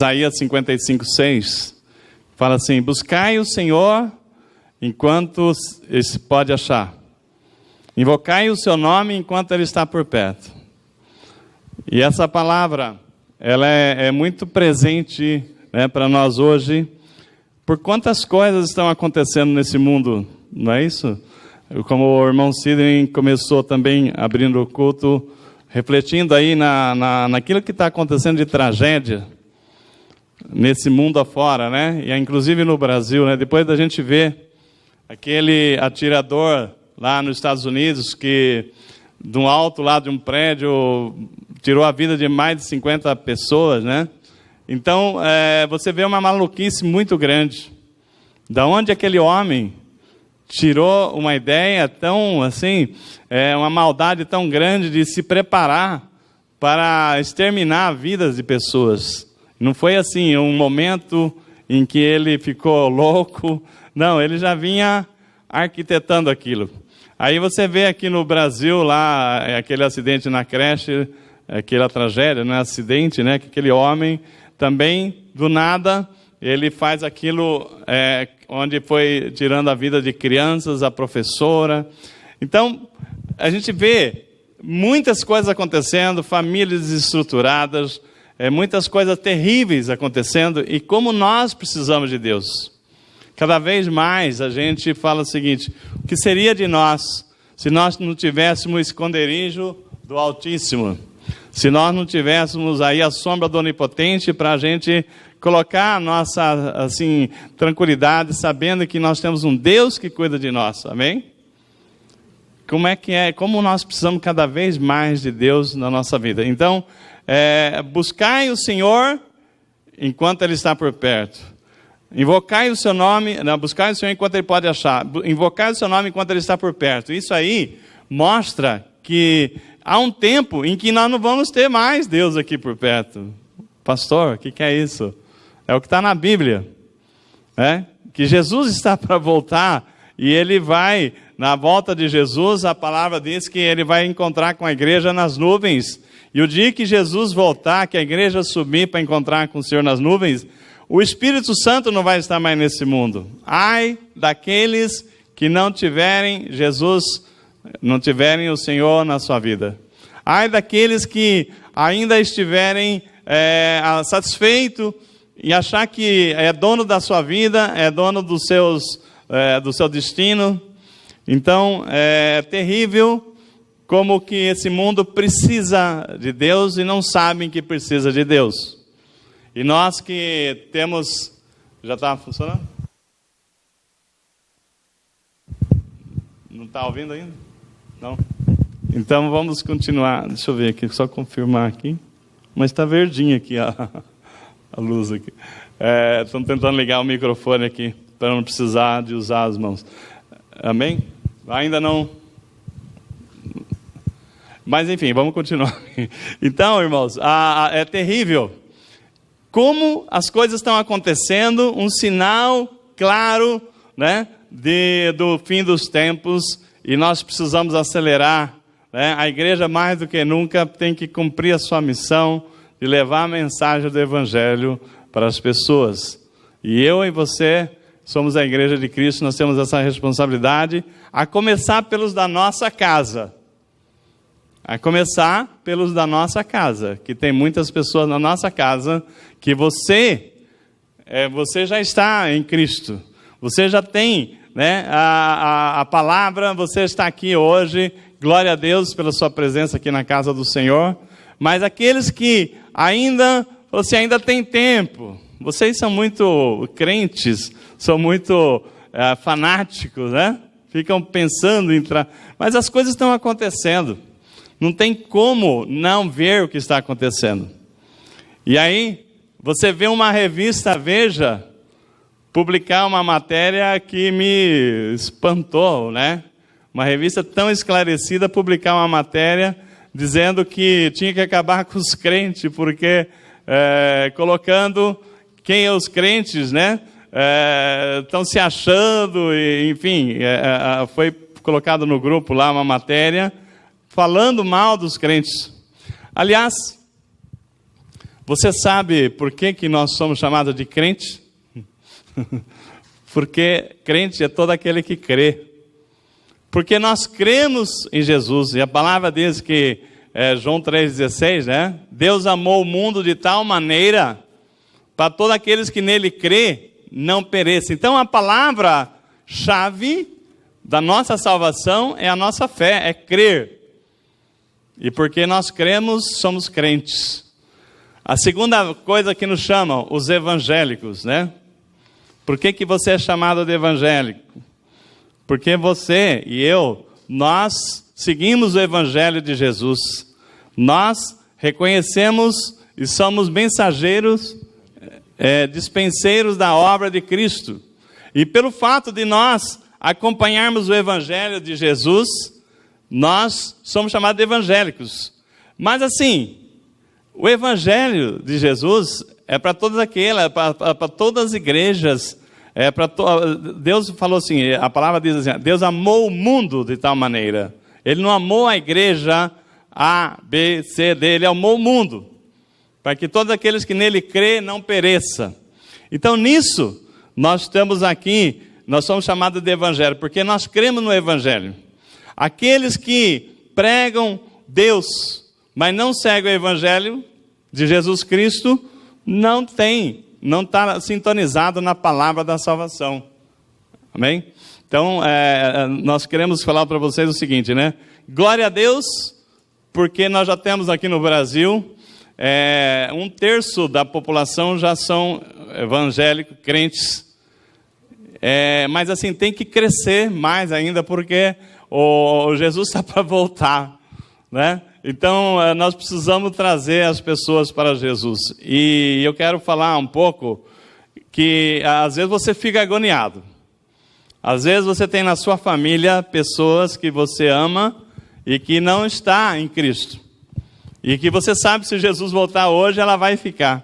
Isaías 55:6 fala assim: buscai o Senhor enquanto se pode achar, invocai o seu nome enquanto ele está por perto. E essa palavra, ela é muito presente, né, para nós hoje, por quantas coisas estão acontecendo nesse mundo, não é isso? Como o irmão Sidney começou também abrindo o culto, refletindo aí naquilo que está acontecendo de tragédia nesse mundo afora, né? E inclusive no Brasil, né? Depois da gente ver aquele atirador lá nos Estados Unidos que, de um alto lá de um prédio, tirou a vida de mais de 50 pessoas, né? Então, você vê uma maluquice muito grande. Da onde aquele homem tirou uma ideia tão, assim, uma maldade tão grande de se preparar para exterminar vidas de pessoas. Não foi assim, um momento em que ele ficou louco. Não, ele já vinha arquitetando aquilo. Aí você vê aqui no Brasil, lá, aquele acidente na creche, aquela tragédia, não é acidente, né? Que aquele homem também, do nada, ele faz aquilo onde foi tirando a vida de crianças, a professora. Então, a gente vê muitas coisas acontecendo, famílias desestruturadas, muitas coisas terríveis acontecendo, e como nós precisamos de Deus. Cada vez mais a gente fala o seguinte: o que seria de nós se nós não tivéssemos esconderijo do Altíssimo? Se nós não tivéssemos aí a sombra do Onipotente para a gente colocar a nossa, assim, tranquilidade, sabendo que nós temos um Deus que cuida de nós, amém? Como nós precisamos cada vez mais de Deus na nossa vida. Então, buscai o Senhor enquanto Ele está por perto. Invocai o seu nome, buscai o Senhor enquanto Ele pode achar. Invocai o seu nome enquanto Ele está por perto. Isso aí mostra que há um tempo em que nós não vamos ter mais Deus aqui por perto. Pastor, o que é isso? É o que está na Bíblia. Que Jesus está para voltar e Ele vai, na volta de Jesus, a palavra diz que Ele vai encontrar com a igreja nas nuvens. E o dia que Jesus voltar, que a igreja subir para encontrar com o Senhor nas nuvens, o Espírito Santo não vai estar mais nesse mundo. Ai daqueles que não tiverem Jesus, não tiverem o Senhor na sua vida. Ai daqueles que ainda estiverem satisfeitos e achar que é dono da sua vida, é dono do seu destino. Então, é terrível como que esse mundo precisa de Deus e não sabem que precisa de Deus. E nós que temos... Já está funcionando? Não está ouvindo ainda? Não? Então vamos continuar. Deixa eu ver aqui, só confirmar aqui. Mas está verdinho aqui a luz aqui. Estamos tentando ligar o microfone aqui, para não precisar de usar as mãos. Amém? Ainda não... Mas enfim, vamos continuar. Então, irmãos, é terrível como as coisas estão acontecendo, um sinal claro, né, do fim dos tempos, e nós precisamos acelerar, né? A igreja, mais do que nunca, tem que cumprir a sua missão de levar a mensagem do Evangelho para as pessoas. E eu e você somos a igreja de Cristo, nós temos essa responsabilidade, a começar pelos da nossa casa. A começar pelos da nossa casa, que tem muitas pessoas na nossa casa, que você já está em Cristo, você já tem, né, a palavra, você está aqui hoje, glória a Deus pela sua presença aqui na casa do Senhor, mas aqueles que você ainda tem tempo, vocês são muito crentes, são muito fanáticos, né? Ficam pensando em entrar, mas as coisas estão acontecendo. Não tem como não ver o que está acontecendo. E aí, você vê uma revista Veja publicar uma matéria que me espantou, né? Uma revista tão esclarecida publicar uma matéria dizendo que tinha que acabar com os crentes, porque colocando quem os crentes, né? Estão se achando, enfim, foi colocado no grupo lá uma matéria falando mal dos crentes. Aliás, Você sabe por que nós somos chamados de crente? Porque crente é todo aquele que crê. Porque nós cremos em Jesus. E a palavra diz que, João 3,16, né? Deus amou o mundo de tal maneira para todos aqueles que nele crê não pereçam. Então a palavra-chave da nossa salvação é a nossa fé, é crer. E porque nós cremos, somos crentes. A segunda coisa que nos chamam, os evangélicos, né? Por que você é chamado de evangélico? Porque você e eu, nós seguimos o evangelho de Jesus. Nós reconhecemos e somos mensageiros, dispenseiros da obra de Cristo. E pelo fato de nós acompanharmos o evangelho de Jesus, nós somos chamados de evangélicos. Mas assim, o evangelho de Jesus é para todas aquelas, para todas as igrejas. Deus falou assim, a palavra diz assim, Deus amou o mundo de tal maneira. Ele não amou a igreja A, B, C, D, Ele amou o mundo, para que todos aqueles que nele crê não pereçam. Então nisso, nós estamos aqui, nós somos chamados de evangelho, porque nós cremos no evangelho. Aqueles que pregam Deus, mas não seguem o evangelho de Jesus Cristo, não está sintonizado na palavra da salvação. Amém? Então, nós queremos falar para vocês o seguinte, né? Glória a Deus, porque nós já temos aqui no Brasil, 1/3 da população já são evangélicos, crentes. Mas assim, tem que crescer mais ainda, porque o Jesus está para voltar, né? Então, nós precisamos trazer as pessoas para Jesus. E eu quero falar um pouco que, às vezes, você fica agoniado. Às vezes, você tem na sua família pessoas que você ama e que não está em Cristo. E que você sabe, se Jesus voltar hoje, ela vai ficar.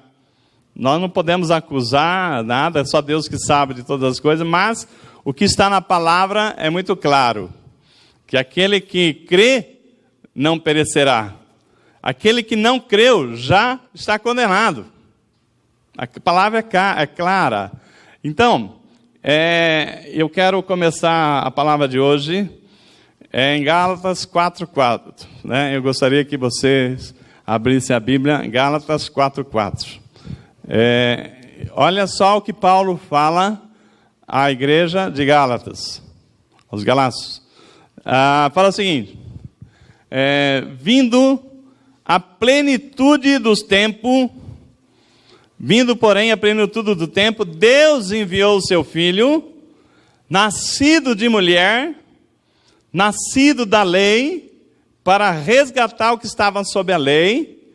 Nós não podemos acusar nada, é só Deus que sabe de todas as coisas, mas o que está na palavra é muito claro. Que aquele que crê não perecerá. Aquele que não creu já está condenado. A palavra é clara. Então, eu quero começar a palavra de hoje em Gálatas 4:4. Né? Eu gostaria que vocês abrissem a Bíblia, Gálatas 4:4. Olha só o que Paulo fala à igreja de Gálatas, aos Galácios. Fala o seguinte: vindo a plenitude dos tempos, porém a plenitude do tempo, Deus enviou o seu Filho, nascido de mulher, nascido da lei, para resgatar o que estava sob a lei,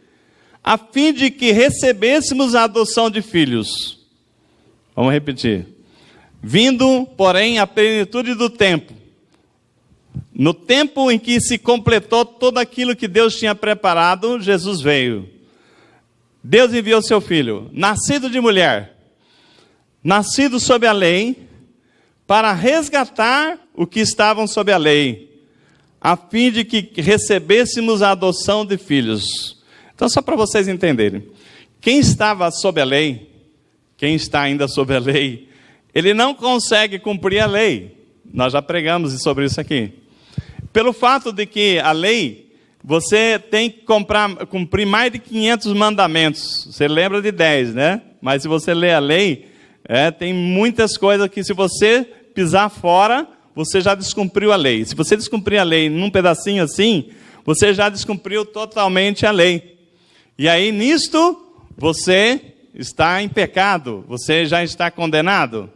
a fim de que recebêssemos a adoção de filhos. Vamos repetir. Vindo, porém, a plenitude do tempo, no tempo em que se completou tudo aquilo que Deus tinha preparado, Jesus veio. Deus enviou seu Filho, nascido de mulher, nascido sob a lei, para resgatar o que estavam sob a lei, a fim de que recebêssemos a adoção de filhos. Então, só para vocês entenderem, quem estava sob a lei, quem está ainda sob a lei, ele não consegue cumprir a lei. Nós já pregamos sobre isso aqui. Pelo fato de que a lei, você tem que cumprir mais de 500 mandamentos. Você lembra de 10, né? Mas se você ler a lei, tem muitas coisas que, se você pisar fora, você já descumpriu a lei. Se você descumprir a lei num pedacinho assim, você já descumpriu totalmente a lei. E aí, nisto, você está em pecado, você já está condenado.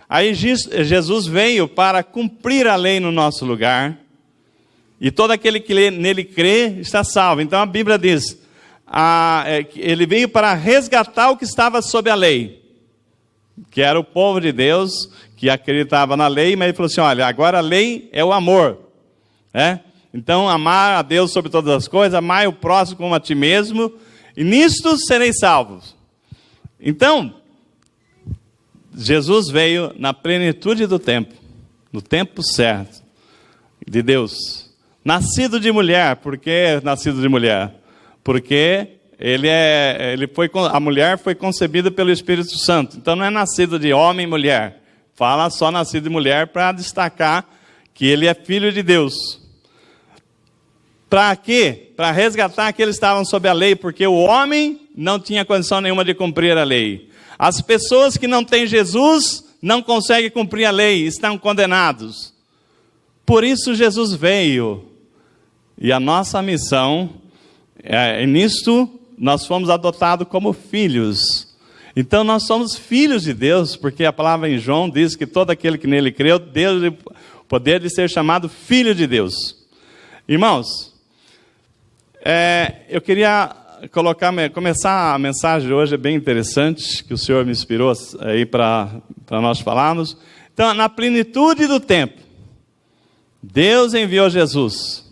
Aí Jesus veio para cumprir a lei no nosso lugar, e todo aquele que nele crê está salvo. Então a Bíblia diz, ele veio para resgatar o que estava sob a lei, que era o povo de Deus, que acreditava na lei, mas ele falou assim, olha, agora a lei é o amor. Então amar a Deus sobre todas as coisas, amar o próximo como a ti mesmo, e nisto sereis salvos. Então, Jesus veio na plenitude do tempo, no tempo certo, de Deus. Nascido de mulher. Por que nascido de mulher? Porque a mulher foi concebida pelo Espírito Santo. Então não é nascido de homem e mulher. Fala só nascido de mulher para destacar que ele é filho de Deus. Para quê? Para resgatar aqueles que estavam sob a lei, porque o homem não tinha condição nenhuma de cumprir a lei. As pessoas que não têm Jesus não conseguem cumprir a lei, estão condenados. Por isso Jesus veio. E a nossa missão, nisto, nós fomos adotados como filhos. Então nós somos filhos de Deus, porque a palavra em João diz que todo aquele que nele creu, Deus o poder de ser chamado filho de Deus. Irmãos, eu queria começar a mensagem de hoje, é bem interessante, que o Senhor me inspirou aí para nós falarmos. Então, na plenitude do tempo, Deus enviou Jesus,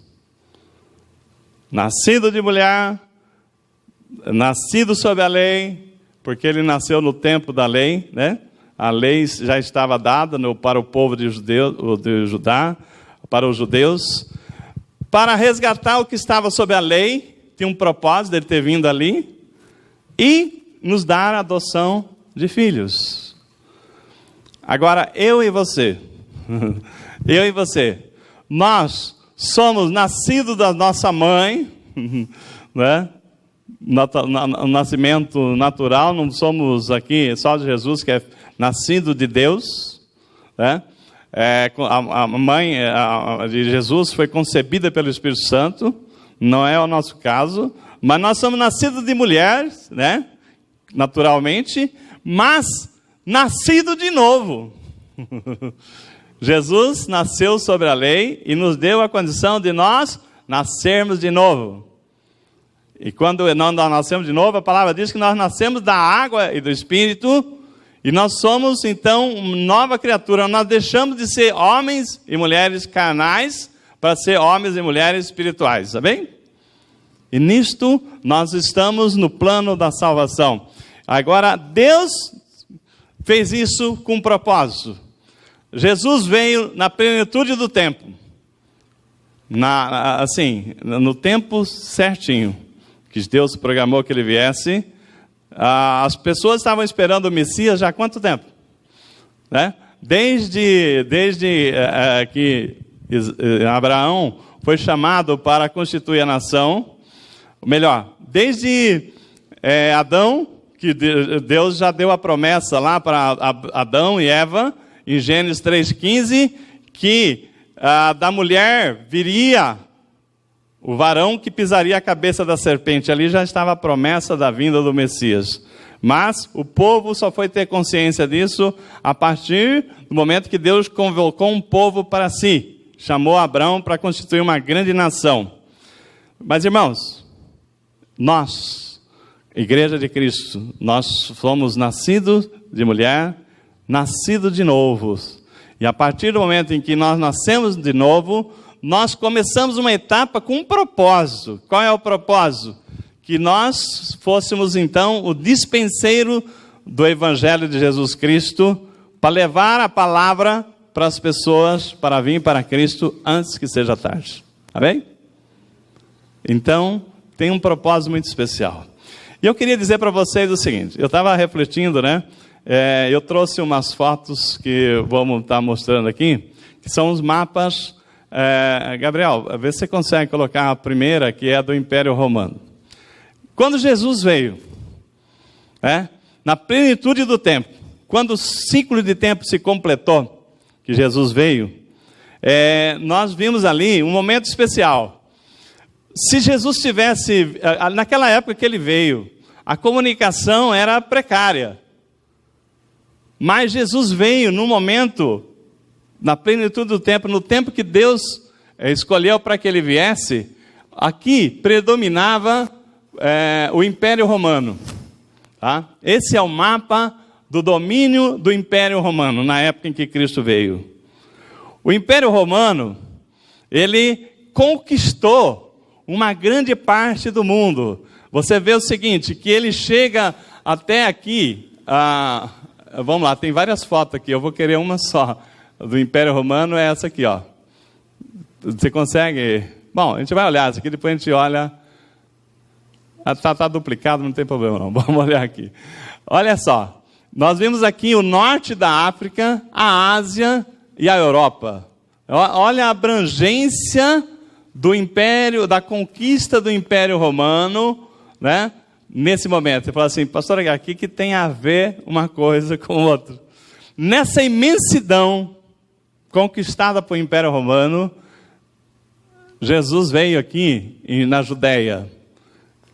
nascido de mulher, nascido sob a lei, porque ele nasceu no tempo da lei, né? A lei já estava dada para o povo de Judá, para os judeus, para resgatar o que estava sob a lei. Tinha um propósito dele ter vindo ali, e nos dar a adoção de filhos. Agora, eu e você, nós somos nascidos da nossa mãe, né? Nascimento natural, não somos aqui só de Jesus, que é nascido de Deus, né? A mãe de Jesus foi concebida pelo Espírito Santo, não é o nosso caso, mas nós somos nascidos de mulheres, né? Naturalmente, mas nascido de novo. Jesus nasceu sobre a lei e nos deu a condição de nós nascermos de novo. E quando nós nascemos de novo, a palavra diz que nós nascemos da água e do Espírito, e nós somos então uma nova criatura. Nós deixamos de ser homens e mulheres carnais para ser homens e mulheres espirituais, tá bem? E nisto nós estamos no plano da salvação. Agora, Deus fez isso com um propósito. Jesus veio na plenitude do tempo, no tempo certinho, que Deus programou que ele viesse. As pessoas estavam esperando o Messias já há quanto tempo? Né? Desde que Abraão foi chamado para constituir a nação, ou melhor, desde Adão, que Deus já deu a promessa lá para Adão e Eva, em Gênesis 3,15, que da mulher viria o varão que pisaria a cabeça da serpente. Ali já estava a promessa da vinda do Messias. Mas o povo só foi ter consciência disso a partir do momento que Deus convocou um povo para si. Chamou Abraão para constituir uma grande nação. Mas, irmãos, nós, Igreja de Cristo, nós fomos nascidos de mulher, nascidos de novo. E a partir do momento em que nós nascemos de novo, nós começamos uma etapa com um propósito. Qual é o propósito? Que nós fôssemos então o dispenseiro do Evangelho de Jesus Cristo, para levar a palavra para as pessoas, para vir para Cristo antes que seja tarde. Tá bem? Então, tem um propósito muito especial. E eu queria dizer para vocês o seguinte, eu estava refletindo, né? Eu trouxe umas fotos que vamos estar mostrando aqui, que são os mapas. Gabriel, vê se você consegue colocar a primeira, que é do Império Romano. Quando Jesus veio, na plenitude do tempo, quando o ciclo de tempo se completou, que Jesus veio, nós vimos ali um momento especial. Se Jesus tivesse, naquela época que ele veio, a comunicação era precária. Mas Jesus veio num momento, na plenitude do tempo, no tempo que Deus escolheu para que ele viesse. Aqui predominava o Império Romano. Tá? Esse é o mapa do domínio do Império Romano, na época em que Cristo veio. O Império Romano, ele conquistou uma grande parte do mundo. Você vê o seguinte, que ele chega até aqui, vamos lá, tem várias fotos aqui, eu vou querer uma só. Do Império Romano é essa aqui, ó. Você consegue? Bom, a gente vai olhar essa aqui, depois a gente olha. Está duplicado, não tem problema não. Vamos olhar aqui. Olha só. Nós vimos aqui o norte da África, a Ásia e a Europa. Olha a abrangência do império, da conquista do Império Romano, né? Nesse momento. Você fala assim, pastor, aqui que tem a ver uma coisa com outra. Nessa imensidão conquistada por Império Romano, Jesus veio aqui na Judeia.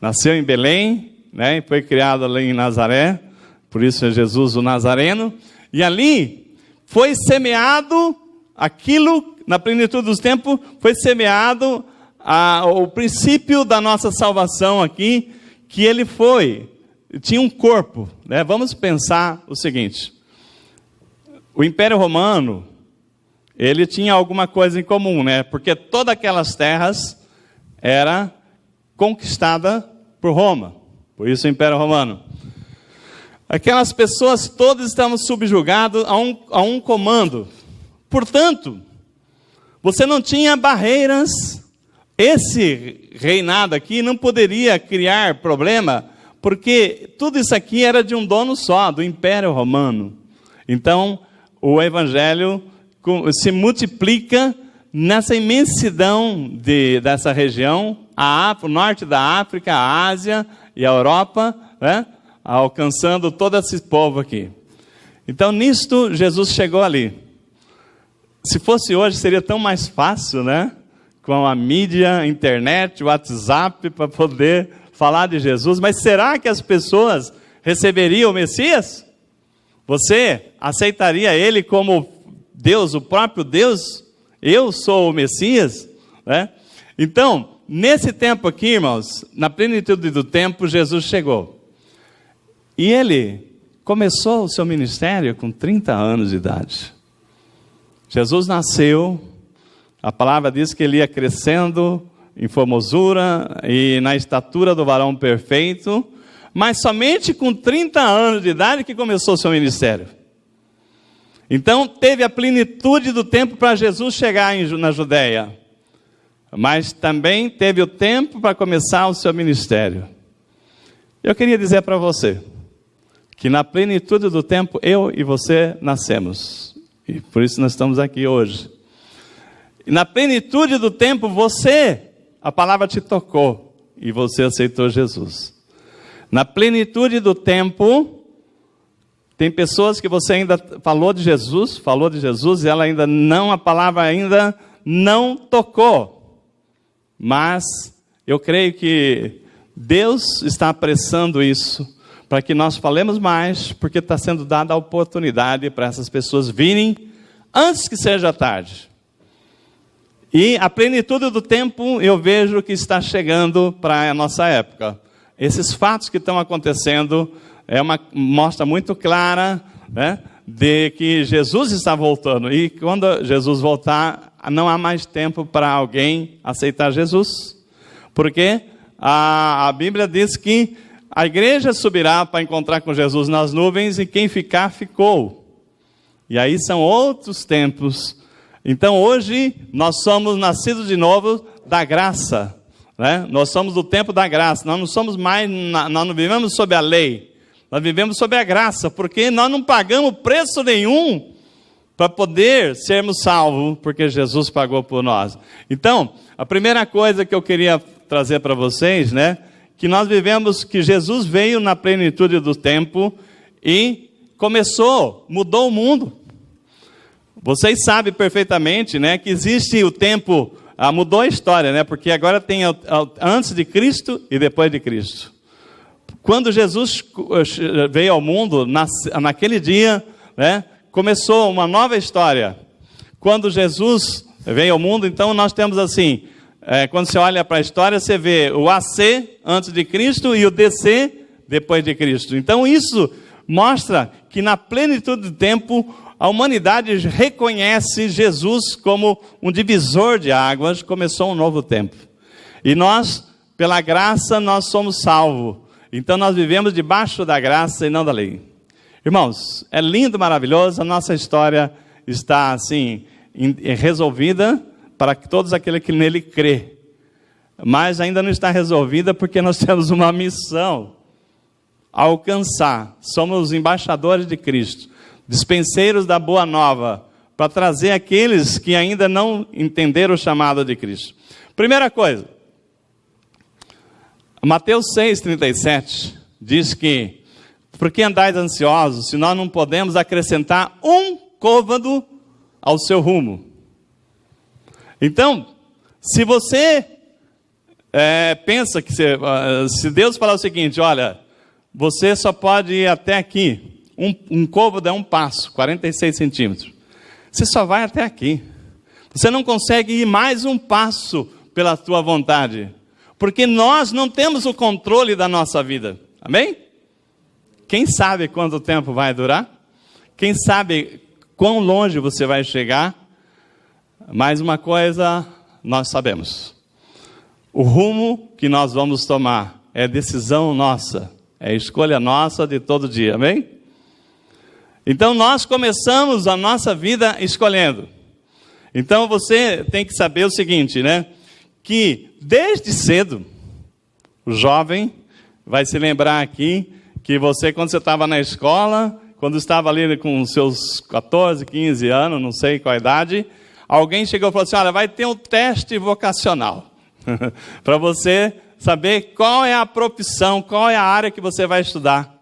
Nasceu em Belém, né? E foi criado ali em Nazaré, por isso é Jesus o Nazareno. E ali foi semeado aquilo, na plenitude dos tempos, foi semeado o princípio da nossa salvação aqui, que ele tinha um corpo, né? Vamos pensar o seguinte, o Império Romano, ele tinha alguma coisa em comum, né? Porque todas aquelas terras era conquistada por Roma, por isso o Império Romano. Aquelas pessoas todas estavam subjugadas a um comando. Portanto, você não tinha barreiras. Esse reinado aqui não poderia criar problema, porque tudo isso aqui era de um dono só, do Império Romano. Então, o Evangelho se multiplica nessa imensidão dessa região, o norte da África, a Ásia e a Europa, né? Alcançando todo esse povo aqui. Então, nisto, Jesus chegou ali. Se fosse hoje, seria tão mais fácil, né? Com a mídia, a internet, o WhatsApp, para poder falar de Jesus. Mas será que as pessoas receberiam o Messias? Você aceitaria ele como Deus, o próprio Deus? Eu sou o Messias? Né? Então, nesse tempo aqui, irmãos, na plenitude do tempo, Jesus chegou. E ele começou o seu ministério com 30 anos de idade. Jesus nasceu, a palavra diz que ele ia crescendo em formosura e na estatura do varão perfeito, mas somente com 30 anos de idade que começou o seu ministério. Então teve a plenitude do tempo para Jesus chegar na Judeia, mas também teve o tempo para começar o seu ministério. Eu queria dizer para você, que na plenitude do tempo eu e você nascemos, e por isso nós estamos aqui hoje. E na plenitude do tempo a palavra te tocou, e você aceitou Jesus. Na plenitude do tempo, tem pessoas que você ainda falou de Jesus, e ela ainda não, a palavra ainda não tocou. Mas eu creio que Deus está apressando isso, para que nós falemos mais, porque está sendo dada a oportunidade para essas pessoas virem antes que seja tarde. E a plenitude do tempo eu vejo que está chegando para a nossa época. Esses fatos que estão acontecendo é uma mostra muito clara, né, de que Jesus está voltando. E quando Jesus voltar, não há mais tempo para alguém aceitar Jesus. Porque a Bíblia diz que a igreja subirá para encontrar com Jesus nas nuvens e quem ficar, ficou. E aí são outros tempos. Então hoje nós somos nascidos de novo da graça, né? Nós somos do tempo da graça. Nós não somos mais, nós não vivemos sob a lei. Nós vivemos sob a graça, porque nós não pagamos preço nenhum para poder sermos salvos, porque Jesus pagou por nós. Então, a primeira coisa que eu queria trazer para vocês, né? Que nós vivemos, que Jesus veio na plenitude do tempo e mudou o mundo. Vocês sabem perfeitamente, né, que existe o tempo, mudou a história, né, porque agora tem antes de Cristo e depois de Cristo. Quando Jesus veio ao mundo, naquele dia, né, começou uma nova história. Quando Jesus veio ao mundo, então nós temos assim, quando você olha para a história, você vê o AC antes de Cristo e o DC depois de Cristo. Então isso mostra que na plenitude do tempo, a humanidade reconhece Jesus como um divisor de águas, começou um novo tempo. E nós, pela graça, nós somos salvos. Então nós vivemos debaixo da graça e não da lei. Irmãos, é lindo, maravilhoso, a nossa história está assim, resolvida para todos aqueles que nele crê. mas ainda não está resolvida porque nós temos uma missão a alcançar. Somos embaixadores de Cristo, dispenseiros da boa nova, para trazer aqueles que ainda não entenderam o chamado de Cristo. Primeira coisa, Mateus 6,37 diz que, por que andais ansiosos, se nós não podemos acrescentar um côvado ao seu rumo? Então, se você pensa que se Deus falar o seguinte, olha, você só pode ir até aqui, um côvado é um passo, 46 centímetros, você só vai até aqui, você não consegue ir mais um passo pela tua vontade, porque nós não temos o controle da nossa vida, amém? Quem sabe quanto tempo vai durar? Quem sabe quão longe você vai chegar? Mas uma coisa nós sabemos, o rumo que nós vamos tomar é decisão nossa, é escolha nossa de todo dia, amém? Então nós começamos a nossa vida escolhendo. Então você tem que saber o seguinte, né? Que desde cedo, o jovem vai se lembrar aqui, que você, quando você estava na escola, quando estava ali com seus 14, 15 anos, não sei qual a idade, alguém chegou e falou assim, olha, vai ter um teste vocacional, para você saber qual é a profissão, qual é a área que você vai estudar.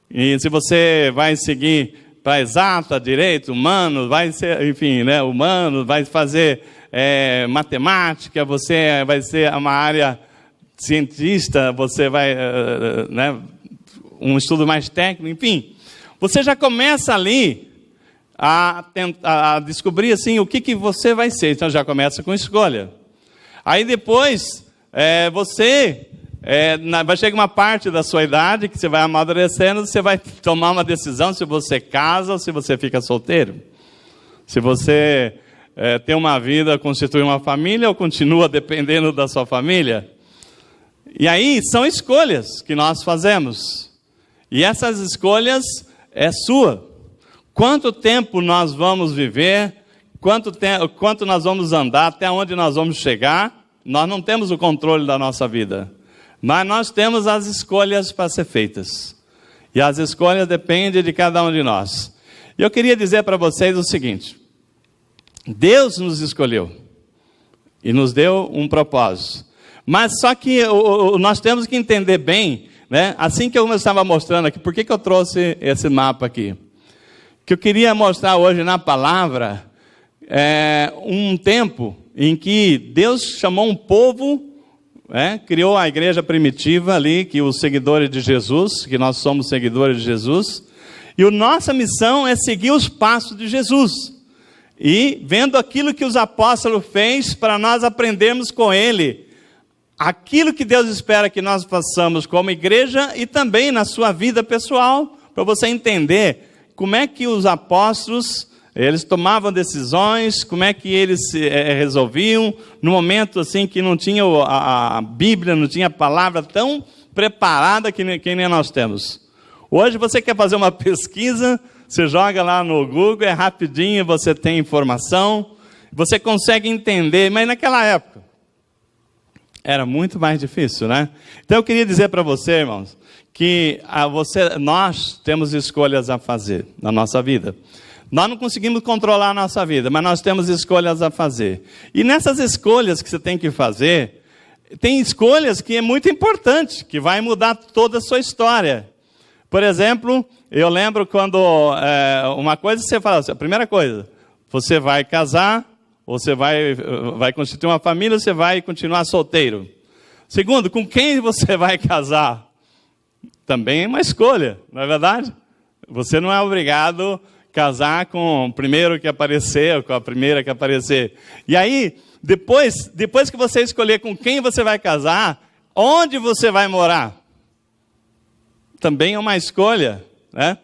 E se você vai seguir para exata, direito, humano, vai ser, enfim, né, humano, vai fazer matemática, você vai ser uma área cientista, você vai, né, um estudo mais técnico, enfim. Você já começa ali a descobrir assim, o que você vai ser. Então já começa com escolha. Aí depois, vai chegar uma parte da sua idade que você vai amadurecendo, você vai tomar uma decisão se você casa ou se você fica solteiro. Se você tem uma vida, constitui uma família ou continua dependendo da sua família. E aí são escolhas que nós fazemos. E essas escolhas é sua. Quanto tempo nós vamos viver, quanto nós vamos andar, até onde nós vamos chegar, nós não temos o controle da nossa vida. Mas nós temos as escolhas para ser feitas. E as escolhas dependem de cada um de nós. E eu queria dizer para vocês o seguinte, Deus nos escolheu e nos deu um propósito. Mas só que nós temos que entender bem, né? Assim que eu estava mostrando aqui, por que eu trouxe esse mapa aqui? Que eu queria mostrar hoje na palavra, um tempo em que Deus chamou um povo, criou a igreja primitiva ali, que os seguidores de Jesus, que nós somos seguidores de Jesus, e a nossa missão é seguir os passos de Jesus, e vendo aquilo que os apóstolos fez, para nós aprendermos com ele, aquilo que Deus espera que nós façamos como igreja, e também na sua vida pessoal, para você entender como é que os apóstolos, eles tomavam decisões, como é que eles resolviam, no momento assim que não tinha a Bíblia, não tinha a palavra tão preparada que nem nós temos. Hoje você quer fazer uma pesquisa, você joga lá no Google, é rapidinho, você tem informação, você consegue entender, mas naquela época era muito mais difícil, né? Então eu queria dizer para você, irmãos, que nós temos escolhas a fazer na nossa vida. Nós não conseguimos controlar a nossa vida, mas nós temos escolhas a fazer. E nessas escolhas que você tem que fazer, tem escolhas que é muito importante, que vai mudar toda a sua história. Por exemplo, eu lembro quando uma coisa você fala assim, a primeira coisa, você vai casar, ou você vai constituir uma família, ou você vai continuar solteiro. Segundo, com quem você vai casar? Também é uma escolha, não é verdade? Você não é obrigado a casar com o primeiro que aparecer, ou com a primeira que aparecer. E aí, depois que você escolher com quem você vai casar, onde você vai morar? Também é uma escolha, né?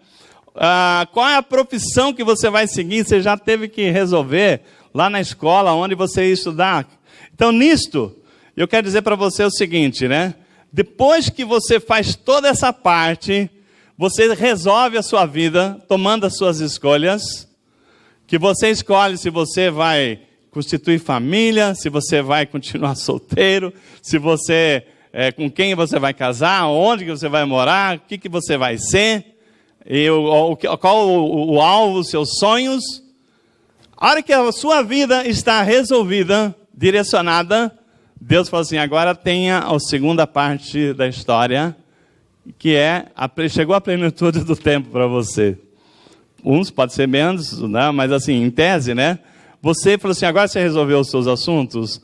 Qual é a profissão que você vai seguir? Você já teve que resolver lá na escola, onde você ia estudar. Então, nisto, eu quero dizer para você o seguinte, né? Depois que você faz toda essa parte, você resolve a sua vida, tomando as suas escolhas, que você escolhe se você vai constituir família, se você vai continuar solteiro, se você com quem você vai casar, onde que você vai morar, o que você vai ser, qual o alvo, os seus sonhos. A hora que a sua vida está resolvida, direcionada, Deus fala assim, agora tenha a segunda parte da história, que chegou a plenitude do tempo para você. Uns pode ser menos, né? Mas assim, em tese, né? Você falou assim, agora você resolveu os seus assuntos,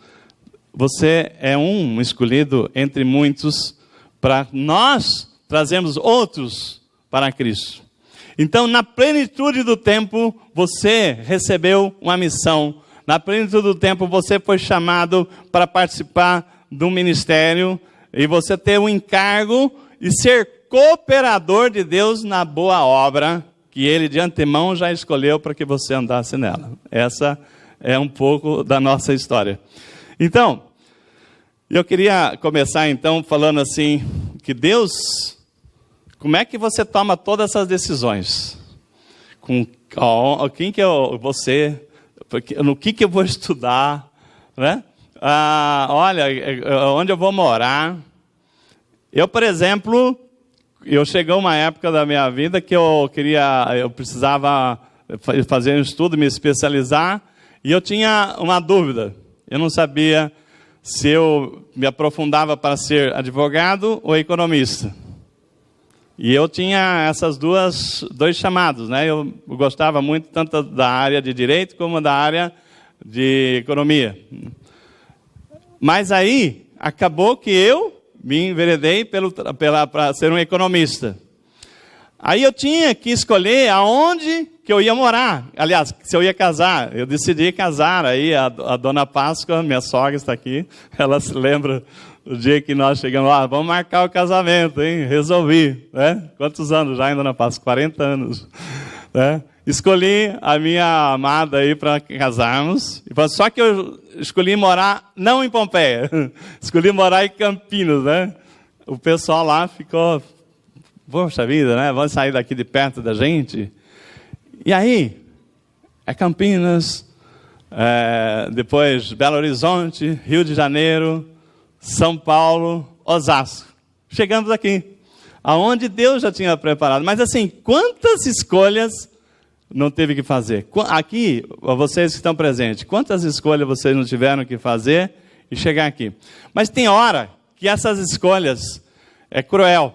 você é um escolhido entre muitos, para nós trazermos outros para Cristo. Então, na plenitude do tempo, você recebeu uma missão. Na plenitude do tempo, você foi chamado para participar do ministério, e você ter um encargo e ser cooperador de Deus na boa obra, que Ele de antemão já escolheu para que você andasse nela. Essa é um pouco da nossa história. Então, eu queria começar então falando assim, que Deus, como é que você toma todas essas decisões? Com quem que eu vou ser? No que eu vou estudar? Né? Olha, onde eu vou morar? Eu, por exemplo, chegou uma época da minha vida que eu precisava fazer um estudo, me especializar, e eu tinha uma dúvida. Eu não sabia se eu me aprofundava para ser advogado ou economista. E eu tinha dois chamados, né? Eu gostava muito tanto da área de direito como da área de economia. Mas aí, acabou que eu me enveredei para ser um economista. Aí eu tinha que escolher aonde que eu ia morar. Aliás, se eu ia casar. Eu decidi casar. Aí a dona Páscoa, minha sogra está aqui, ela se lembra do dia que nós chegamos lá, vamos marcar o casamento, hein? Resolvi, né? Quantos anos já, dona Páscoa? 40 anos. Né? Escolhi a minha amada aí para casarmos. Só que eu escolhi morar não em Pompeia, escolhi morar em Campinas, né? O pessoal lá ficou, poxa vida, né? Vamos sair daqui de perto da gente. E aí, Campinas, depois Belo Horizonte, Rio de Janeiro, São Paulo, Osasco. Chegamos aqui, aonde Deus já tinha preparado. Mas assim, quantas escolhas não teve que fazer? Aqui, vocês que estão presentes, quantas escolhas vocês não tiveram que fazer e chegar aqui? Mas tem hora que essas escolhas é cruel.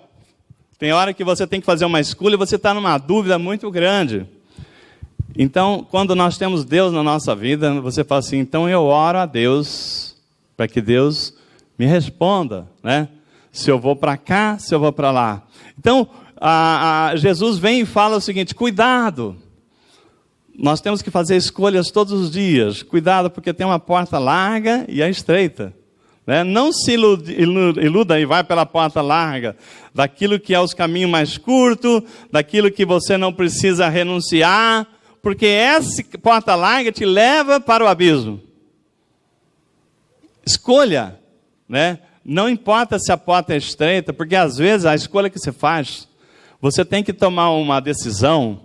Tem hora que você tem que fazer uma escolha e você está numa dúvida muito grande. Então, quando nós temos Deus na nossa vida, você fala assim, então eu oro a Deus para que Deus me responda, né? Se eu vou para cá, se eu vou para lá. Então, Jesus vem e fala o seguinte, cuidado. Nós temos que fazer escolhas todos os dias. Cuidado, porque tem uma porta larga e a estreita. Né? Não se iluda e vai pela porta larga, daquilo que é os caminhos mais curtos, daquilo que você não precisa renunciar, porque essa porta larga te leva para o abismo. Escolha, né? Não importa se a porta é estreita, porque às vezes a escolha que você faz, você tem que tomar uma decisão.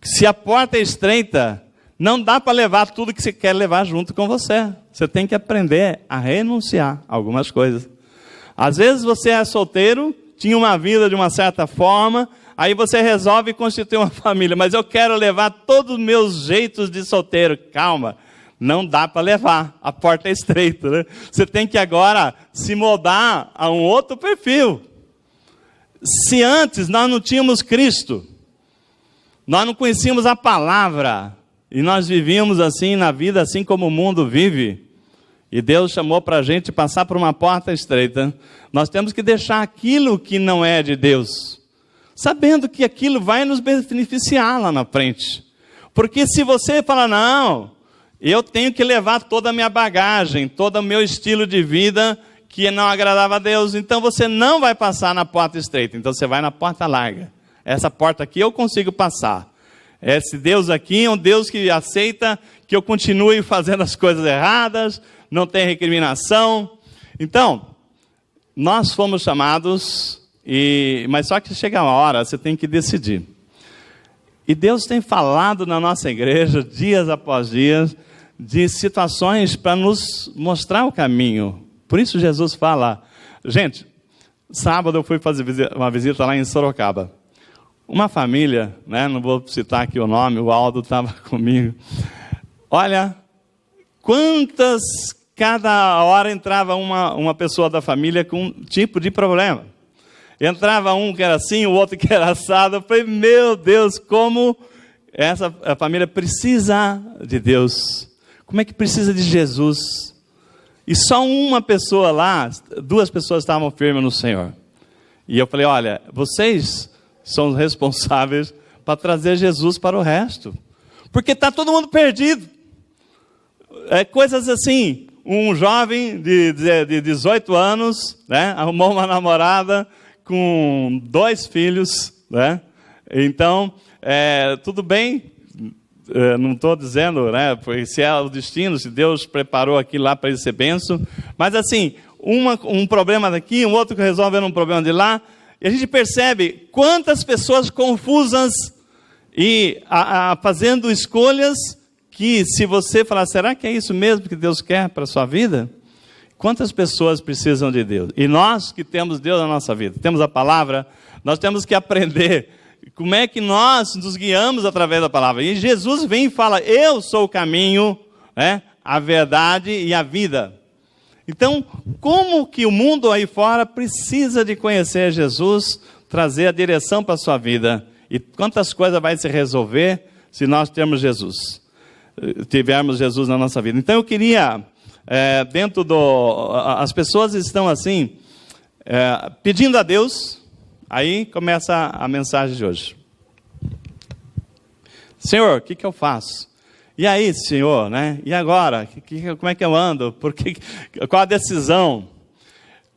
Se a porta é estreita, não dá para levar tudo que você quer levar junto com você. Você tem que aprender a renunciar a algumas coisas. Às vezes você é solteiro, tinha uma vida de uma certa forma, aí você resolve constituir uma família. Mas eu quero levar todos os meus jeitos de solteiro. Calma, não dá para levar. A porta é estreita, né? Você tem que agora se moldar a um outro perfil. Se antes nós não tínhamos Cristo, nós não conhecíamos a palavra, e nós vivíamos assim na vida, assim como o mundo vive, e Deus chamou para a gente passar por uma porta estreita, nós temos que deixar aquilo que não é de Deus, sabendo que aquilo vai nos beneficiar lá na frente. Porque se você falar, não, eu tenho que levar toda a minha bagagem, todo o meu estilo de vida que não agradava a Deus, então você não vai passar na porta estreita, então você vai na porta larga. Essa porta aqui eu consigo passar. Esse Deus aqui é um Deus que aceita que eu continue fazendo as coisas erradas, não tem recriminação. Então, nós fomos chamados, mas só que chega uma hora, você tem que decidir. E Deus tem falado na nossa igreja, dias após dias, de situações para nos mostrar o caminho. Por isso Jesus fala... Gente, sábado eu fui fazer uma visita lá em Sorocaba. Uma família, né, não vou citar aqui o nome, o Aldo estava comigo. Olha, cada hora entrava uma pessoa da família com um tipo de problema. Entrava um que era assim, o outro que era assado. Eu falei, meu Deus, como a família precisa de Deus. Como é que precisa de Jesus? E só uma pessoa lá, 2 pessoas estavam firmes no Senhor. E eu falei, olha, vocês são os responsáveis para trazer Jesus para o resto. Porque está todo mundo perdido. Coisas assim, um jovem de 18 anos, né, arrumou uma namorada com 2 filhos, né? Então, tudo bem, não estou dizendo, né, se é o destino, se Deus preparou aquilo lá para ele ser bênção, mas assim, um problema daqui, um outro resolvendo um problema de lá, e a gente percebe quantas pessoas confusas e fazendo escolhas que, se você falar, será que é isso mesmo que Deus quer para a sua vida? Quantas pessoas precisam de Deus? E nós que temos Deus na nossa vida, temos a palavra, nós temos que aprender como é que nós nos guiamos através da palavra. E Jesus vem e fala, eu sou o caminho, né, a verdade e a vida. Então, como que o mundo aí fora precisa de conhecer Jesus, trazer a direção para a sua vida? E quantas coisas vai se resolver se nós tivermos Jesus na nossa vida? Então eu queria, as pessoas estão assim, pedindo a Deus, aí começa a mensagem de hoje. Senhor, o que eu faço? E aí, Senhor, né? E agora? Como é que eu ando? Qual a decisão?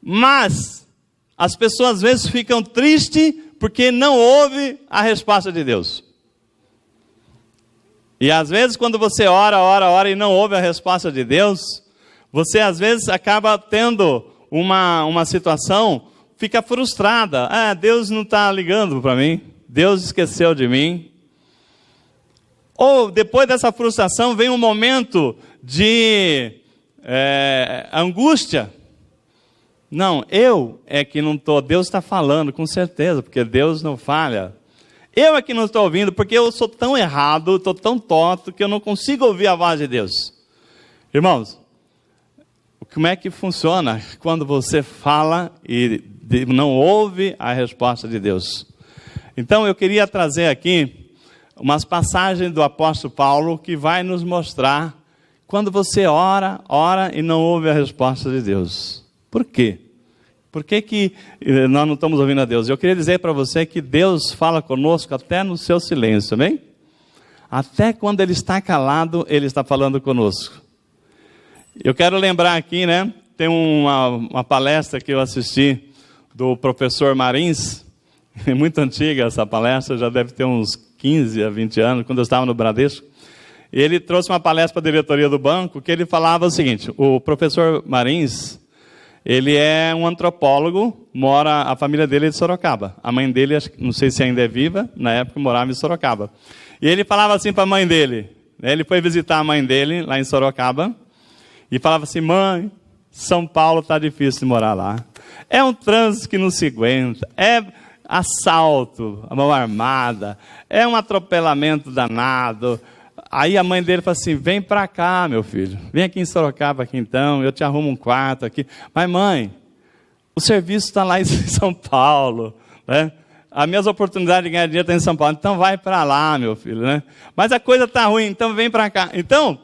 Mas as pessoas às vezes ficam tristes porque não ouvem a resposta de Deus. E às vezes quando você ora e não ouve a resposta de Deus, você às vezes acaba tendo uma situação, fica frustrada. Deus não está ligando para mim, Deus esqueceu de mim. Ou depois dessa frustração vem um momento de angústia. Não, eu é que não estou, Deus está falando com certeza, porque Deus não falha. Eu é que não estou ouvindo, porque eu sou tão errado, estou tão torto, que eu não consigo ouvir a voz de Deus. Irmãos, como é que funciona quando você fala e não ouve a resposta de Deus? Então eu queria trazer aqui umas passagens do apóstolo Paulo que vai nos mostrar quando você ora e não ouve a resposta de Deus. Por quê? Por que nós não estamos ouvindo a Deus? Eu queria dizer para você que Deus fala conosco até no seu silêncio, amém? Até quando Ele está calado, Ele está falando conosco. Eu quero lembrar aqui, né? Tem uma palestra que eu assisti do professor Marins, é muito antiga essa palestra, já deve ter uns 15 a 20 anos, quando eu estava no Bradesco. E ele trouxe uma palestra para a diretoria do banco, que ele falava o seguinte, o professor Marins, ele é um antropólogo, a família dele é de Sorocaba. A mãe dele, não sei se ainda é viva, na época morava em Sorocaba. E ele falava assim para a mãe dele, né, ele foi visitar a mãe dele lá em Sorocaba, e falava assim, mãe, São Paulo está difícil de morar lá. É um trânsito que não se aguenta, é assalto, a mão armada, é um atropelamento danado. Aí a mãe dele falou assim, vem para cá, meu filho, vem aqui em Sorocaba aqui então, eu te arrumo um quarto aqui. Mas mãe, o serviço está lá em São Paulo, né? As minhas oportunidades de ganhar dinheiro estão em São Paulo, então vai para lá, meu filho, né? Mas a coisa está ruim, então vem para cá. Então,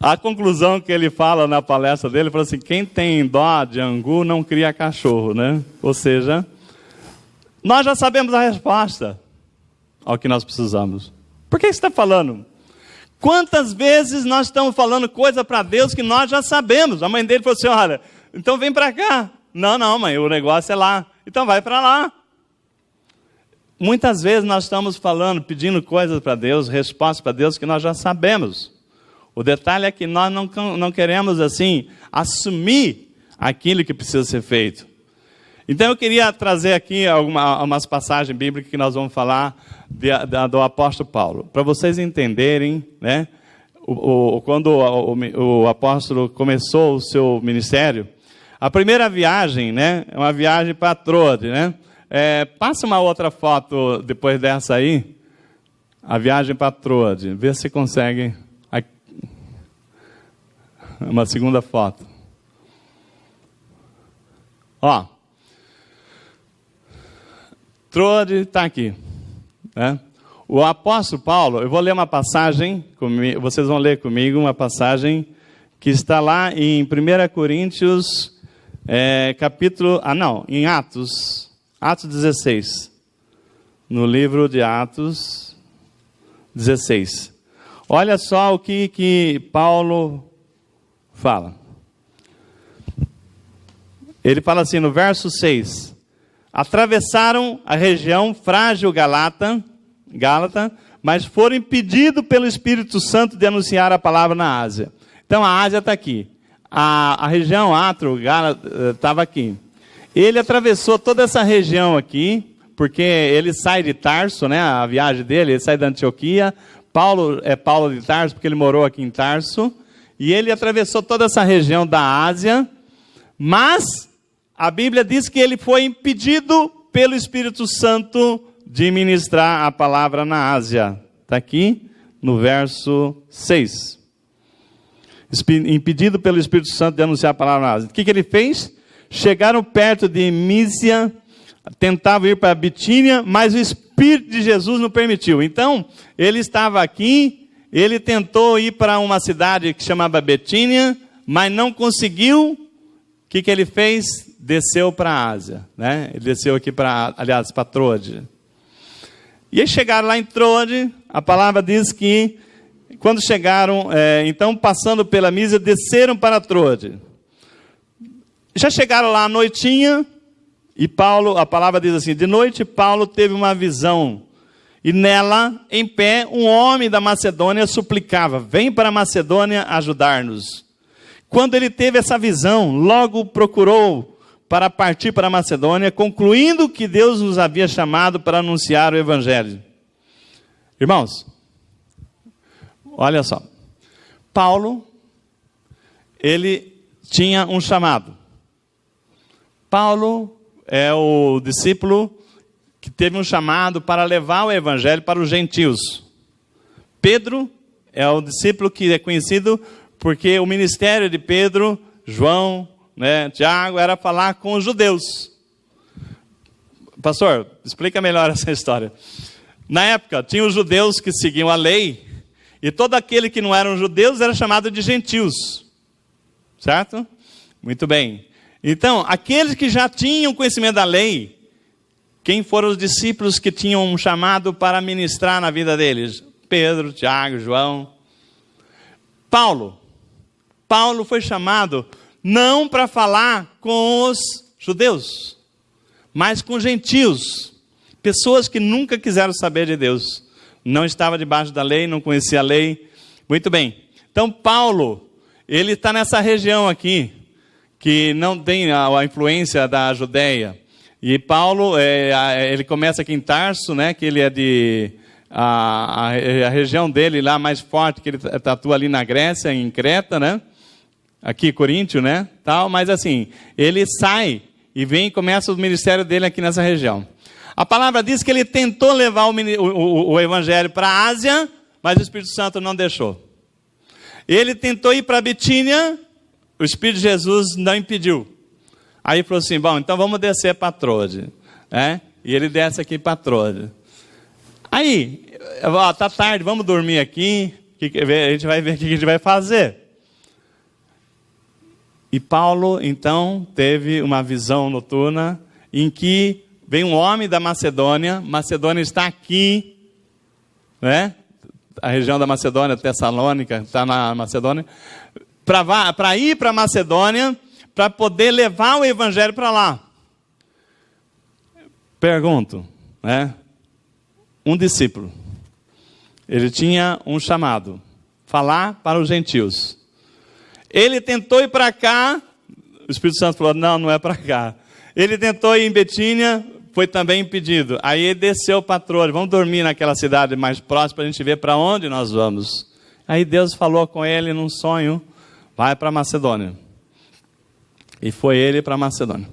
a conclusão que ele fala na palestra dele, ele falou assim, quem tem dó de angu não cria cachorro, né? Ou seja, nós já sabemos a resposta ao que nós precisamos. Por que você está falando? Quantas vezes nós estamos falando coisa para Deus que nós já sabemos? A mãe dele falou assim, olha, então vem para cá. Não, mãe, o negócio é lá. Então vai para lá. Muitas vezes nós estamos falando, pedindo coisas para Deus, respostas para Deus que nós já sabemos. O detalhe é que nós não queremos, assim, assumir aquilo que precisa ser feito. Então eu queria trazer aqui umas passagens bíblicas que nós vamos falar do apóstolo Paulo, para vocês entenderem, né, quando o apóstolo começou o seu ministério, a primeira viagem, né, é uma viagem para Troade, né? Passa uma outra foto depois dessa aí, a viagem para Troade, vê se consegue uma segunda foto. Ó, Troade está aqui, né? O apóstolo Paulo, eu vou ler uma passagem, vocês vão ler comigo uma passagem que está lá em 1 Coríntios, em Atos 16, no livro de Atos 16. Olha só o que Paulo fala. Ele fala assim no verso 6, atravessaram a região frágil Gálata, mas foram impedidos pelo Espírito Santo de anunciar a palavra na Ásia. Então a Ásia está aqui. A região Atro, Gálata, estava aqui. Ele atravessou toda essa região aqui, porque ele sai de Tarso, né? A viagem dele, ele sai da Antioquia. Paulo é Paulo de Tarso, porque ele morou aqui em Tarso. E ele atravessou toda essa região da Ásia, mas a Bíblia diz que ele foi impedido pelo Espírito Santo de ministrar a palavra na Ásia. Está aqui no verso 6. Impedido pelo Espírito Santo de anunciar a palavra na Ásia. O que ele fez? Chegaram perto de Mísia, tentavam ir para Bitínia, mas o Espírito de Jesus não permitiu. Então, ele estava aqui, ele tentou ir para uma cidade que chamava Bitínia, mas não conseguiu. O que ele fez? Desceu para a Ásia, né? Ele desceu aqui para Troade. E eles chegaram lá em Troade, a palavra diz que, quando chegaram, então passando pela Mísia, desceram para Troade. Já chegaram lá à noitinha, e Paulo, a palavra diz assim, de noite Paulo teve uma visão, e nela, em pé, um homem da Macedônia suplicava, vem para a Macedônia ajudar-nos. Quando ele teve essa visão, logo procurou para partir para a Macedônia, concluindo que Deus nos havia chamado para anunciar o Evangelho. Irmãos, olha só. Paulo, ele tinha um chamado. Paulo é o discípulo que teve um chamado para levar o Evangelho para os gentios. Pedro é o discípulo que é conhecido porque o ministério de Pedro, João, né, Tiago, era falar com os judeus. Pastor, explica melhor essa história. Na época, tinha os judeus que seguiam a lei, e todo aquele que não eram judeus era chamado de gentios. Certo? Muito bem. Então, aqueles que já tinham conhecimento da lei, quem foram os discípulos que tinham um chamado para ministrar na vida deles? Pedro, Tiago, João. Paulo foi chamado não para falar com os judeus, mas com gentios, pessoas que nunca quiseram saber de Deus, não estava debaixo da lei, não conhecia a lei. Muito bem, então Paulo, ele está nessa região aqui, que não tem a influência da Judeia, e Paulo, ele começa aqui em Tarso, né, que ele é de, a região dele lá mais forte, que ele atua ali na Grécia, em Creta, né, aqui Coríntio, né, tal, mas assim, ele sai e vem e começa o ministério dele aqui nessa região. A palavra diz que ele tentou levar o evangelho para a Ásia, mas o Espírito Santo não deixou. Ele tentou ir para a Bitínia, o Espírito de Jesus não impediu. Aí falou assim, bom, então vamos descer para Troade, né? E ele desce aqui para Troade. Aí, tá tarde, vamos dormir aqui, a gente vai ver o que a gente vai fazer. E Paulo, então, teve uma visão noturna em que vem um homem da Macedônia. Macedônia está aqui, né? A região da Macedônia, Tessalônica, está na Macedônia. Para ir para a Macedônia, para poder levar o evangelho para lá. Pergunto, né? Um discípulo, ele tinha um chamado, falar para os gentios. Ele tentou ir para cá, o Espírito Santo falou, não é para cá. Ele tentou ir em Bitínia, foi também impedido. Aí ele desceu para Troade, vamos dormir naquela cidade mais próxima para a gente ver para onde nós vamos. Aí Deus falou com ele num sonho, vai para Macedônia. E foi ele para Macedônia.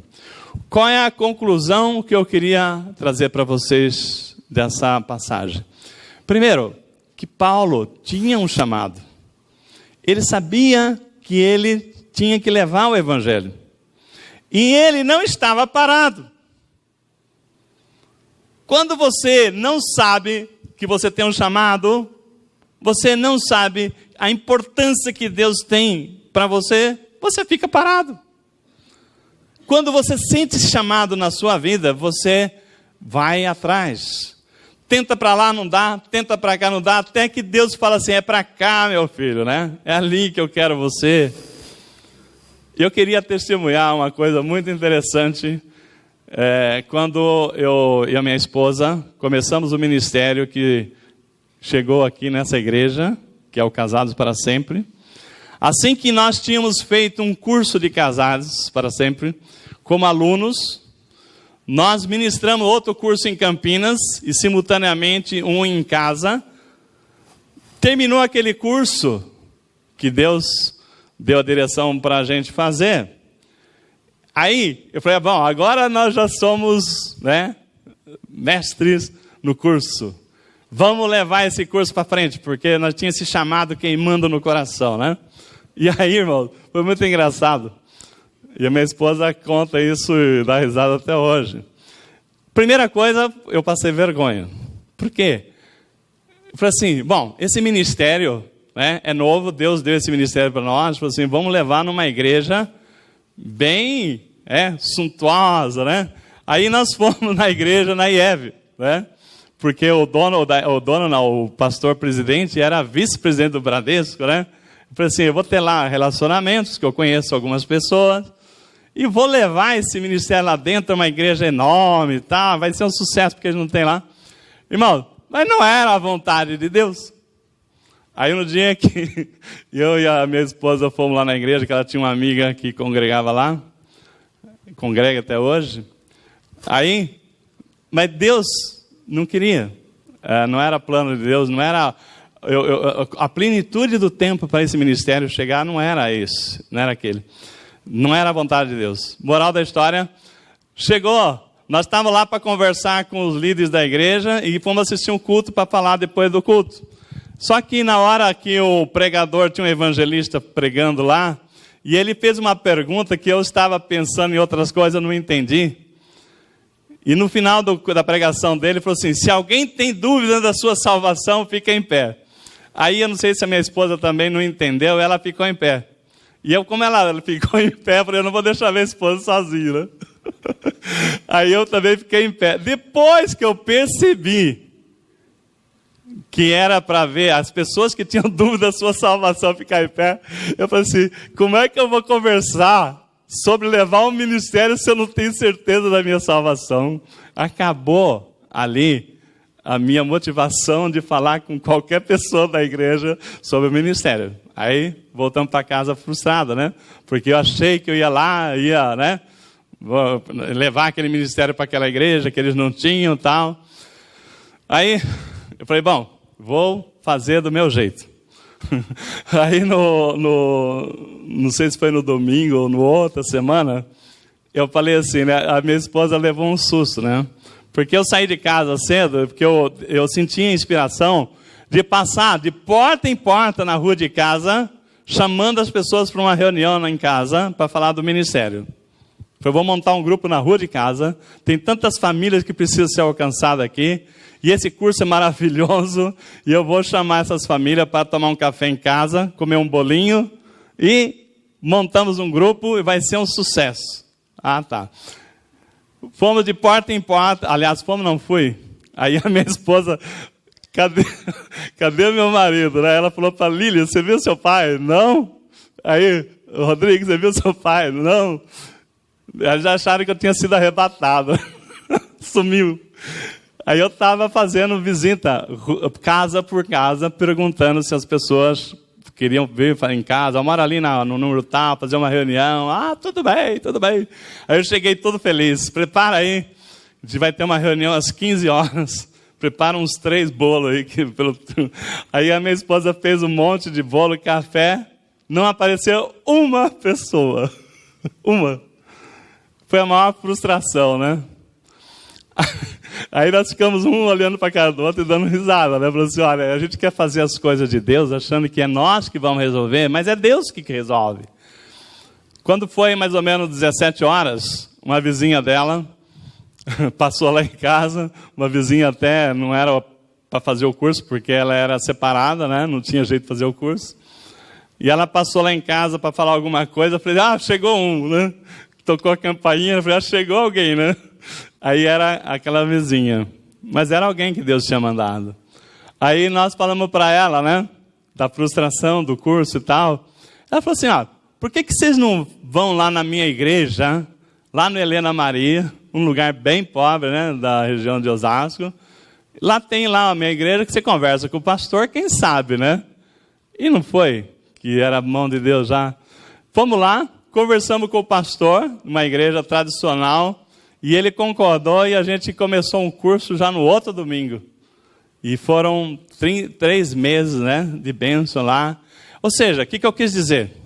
Qual é a conclusão que eu queria trazer para vocês dessa passagem? Primeiro, que Paulo tinha um chamado. Ele sabia que ele tinha que levar o evangelho. E ele não estava parado. Quando você não sabe que você tem um chamado, você não sabe a importância que Deus tem para você, você fica parado. Quando você sente esse chamado na sua vida, você vai atrás. Tenta para lá, não dá, tenta para cá, não dá, até que Deus fala assim, é para cá, meu filho, né? É ali que eu quero você. Eu queria testemunhar uma coisa muito interessante. Quando eu e a minha esposa começamos o ministério que chegou aqui nessa igreja, que é o Casados para Sempre. Assim que nós tínhamos feito um curso de Casados para Sempre, como alunos, nós ministramos outro curso em Campinas e simultaneamente um em casa. Terminou aquele curso que Deus deu a direção para a gente fazer. Aí eu falei, bom, agora nós já somos, né, mestres no curso. Vamos levar esse curso para frente, porque nós tínhamos esse chamado queimando no coração, né? E aí, irmão, foi muito engraçado. E a minha esposa conta isso e dá risada até hoje. Primeira coisa, eu passei vergonha. Por quê? Eu falei assim, bom, esse ministério, né, é novo, Deus deu esse ministério para nós. Falei assim, vamos levar numa igreja bem suntuosa, né? Aí nós fomos na igreja, na IEV, né? Porque o pastor presidente era vice-presidente do Bradesco, né? Eu falei assim, eu vou ter lá relacionamentos, que eu conheço algumas pessoas, e vou levar esse ministério lá dentro, uma igreja enorme e tal, vai ser um sucesso, porque a gente não tem lá. Irmão, mas não era a vontade de Deus. Aí no dia que eu e a minha esposa fomos lá na igreja, que ela tinha uma amiga que congregava lá, congrega até hoje, mas Deus não queria, não era plano de Deus, não era... a plenitude do tempo para esse ministério chegar não era esse, não era aquele. Não era a vontade de Deus. Moral da história, chegou, nós estávamos lá para conversar com os líderes da igreja e fomos assistir um culto para falar depois do culto. Só que na hora que o pregador, tinha um evangelista pregando lá, e ele fez uma pergunta que eu estava pensando em outras coisas, eu não entendi. E no final da pregação dele, ele falou assim, se alguém tem dúvida da sua salvação, fica em pé. Aí eu não sei se a minha esposa também não entendeu, ela ficou em pé. E eu, como ela ficou em pé, eu falei, eu não vou deixar a minha esposa sozinha, né? Aí eu também fiquei em pé. Depois que eu percebi que era para ver as pessoas que tinham dúvida da sua salvação ficar em pé, eu falei assim, como é que eu vou conversar sobre levar um ministério se eu não tenho certeza da minha salvação? Acabou ali a minha motivação de falar com qualquer pessoa da igreja sobre o ministério. Aí voltamos para casa frustrado, né? Porque eu achei que eu ia lá, né? Vou levar aquele ministério para aquela igreja que eles não tinham e tal. Aí eu falei, bom, vou fazer do meu jeito. Aí não sei se foi no domingo ou no outra semana, eu falei assim, né? A minha esposa levou um susto, né? Porque eu saí de casa cedo, porque eu sentia a inspiração de passar de porta em porta na rua de casa, chamando as pessoas para uma reunião em casa, para falar do ministério. Eu vou montar um grupo na rua de casa, tem tantas famílias que precisam ser alcançadas aqui, e esse curso é maravilhoso, e eu vou chamar essas famílias para tomar um café em casa, comer um bolinho, e montamos um grupo e vai ser um sucesso. Ah, tá. Fomos de porta em porta, aliás, não fui. Aí a minha esposa, cadê meu marido? Né? Ela falou para Lília, você viu seu pai? Não. Aí, Rodrigo, você viu seu pai? Não. Eles já acharam que eu tinha sido arrebatado. Sumiu. Aí eu estava fazendo visita, casa por casa, perguntando se as pessoas queriam vir em casa. Eu moro ali no número tal, fazer uma reunião. Ah, tudo bem, tudo bem. Aí eu cheguei todo feliz. Prepara aí, a gente vai ter uma reunião às 15 horas. prepara uns 3 bolos aí. Aí a minha esposa fez um monte de bolo, café, não apareceu uma pessoa. Uma. Foi a maior frustração, né? Aí nós ficamos um olhando para a cara do outro e dando risada, né? Falando assim, olha, a gente quer fazer as coisas de Deus achando que é nós que vamos resolver, mas é Deus que resolve. Quando foi mais ou menos 17 horas, uma vizinha dela passou lá em casa, uma vizinha até não era para fazer o curso, porque ela era separada, né? Não tinha jeito de fazer o curso. E ela passou lá em casa para falar alguma coisa, eu falei, chegou um, né? Tocou a campainha, eu falei, chegou alguém, né? Aí era aquela vizinha, mas era alguém que Deus tinha mandado. Aí nós falamos para ela, né, da frustração do curso e tal. Ela falou assim, por que vocês não vão lá na minha igreja, lá no Helena Maria, um lugar bem pobre, né, da região de Osasco. Lá tem a minha igreja que você conversa com o pastor, quem sabe, né? E não foi, que era a mão de Deus já. Fomos lá, conversamos com o pastor, uma igreja tradicional, e ele concordou e a gente começou um curso já no outro domingo. E foram 3 meses, né, de bênção lá. Ou seja, o que eu quis dizer?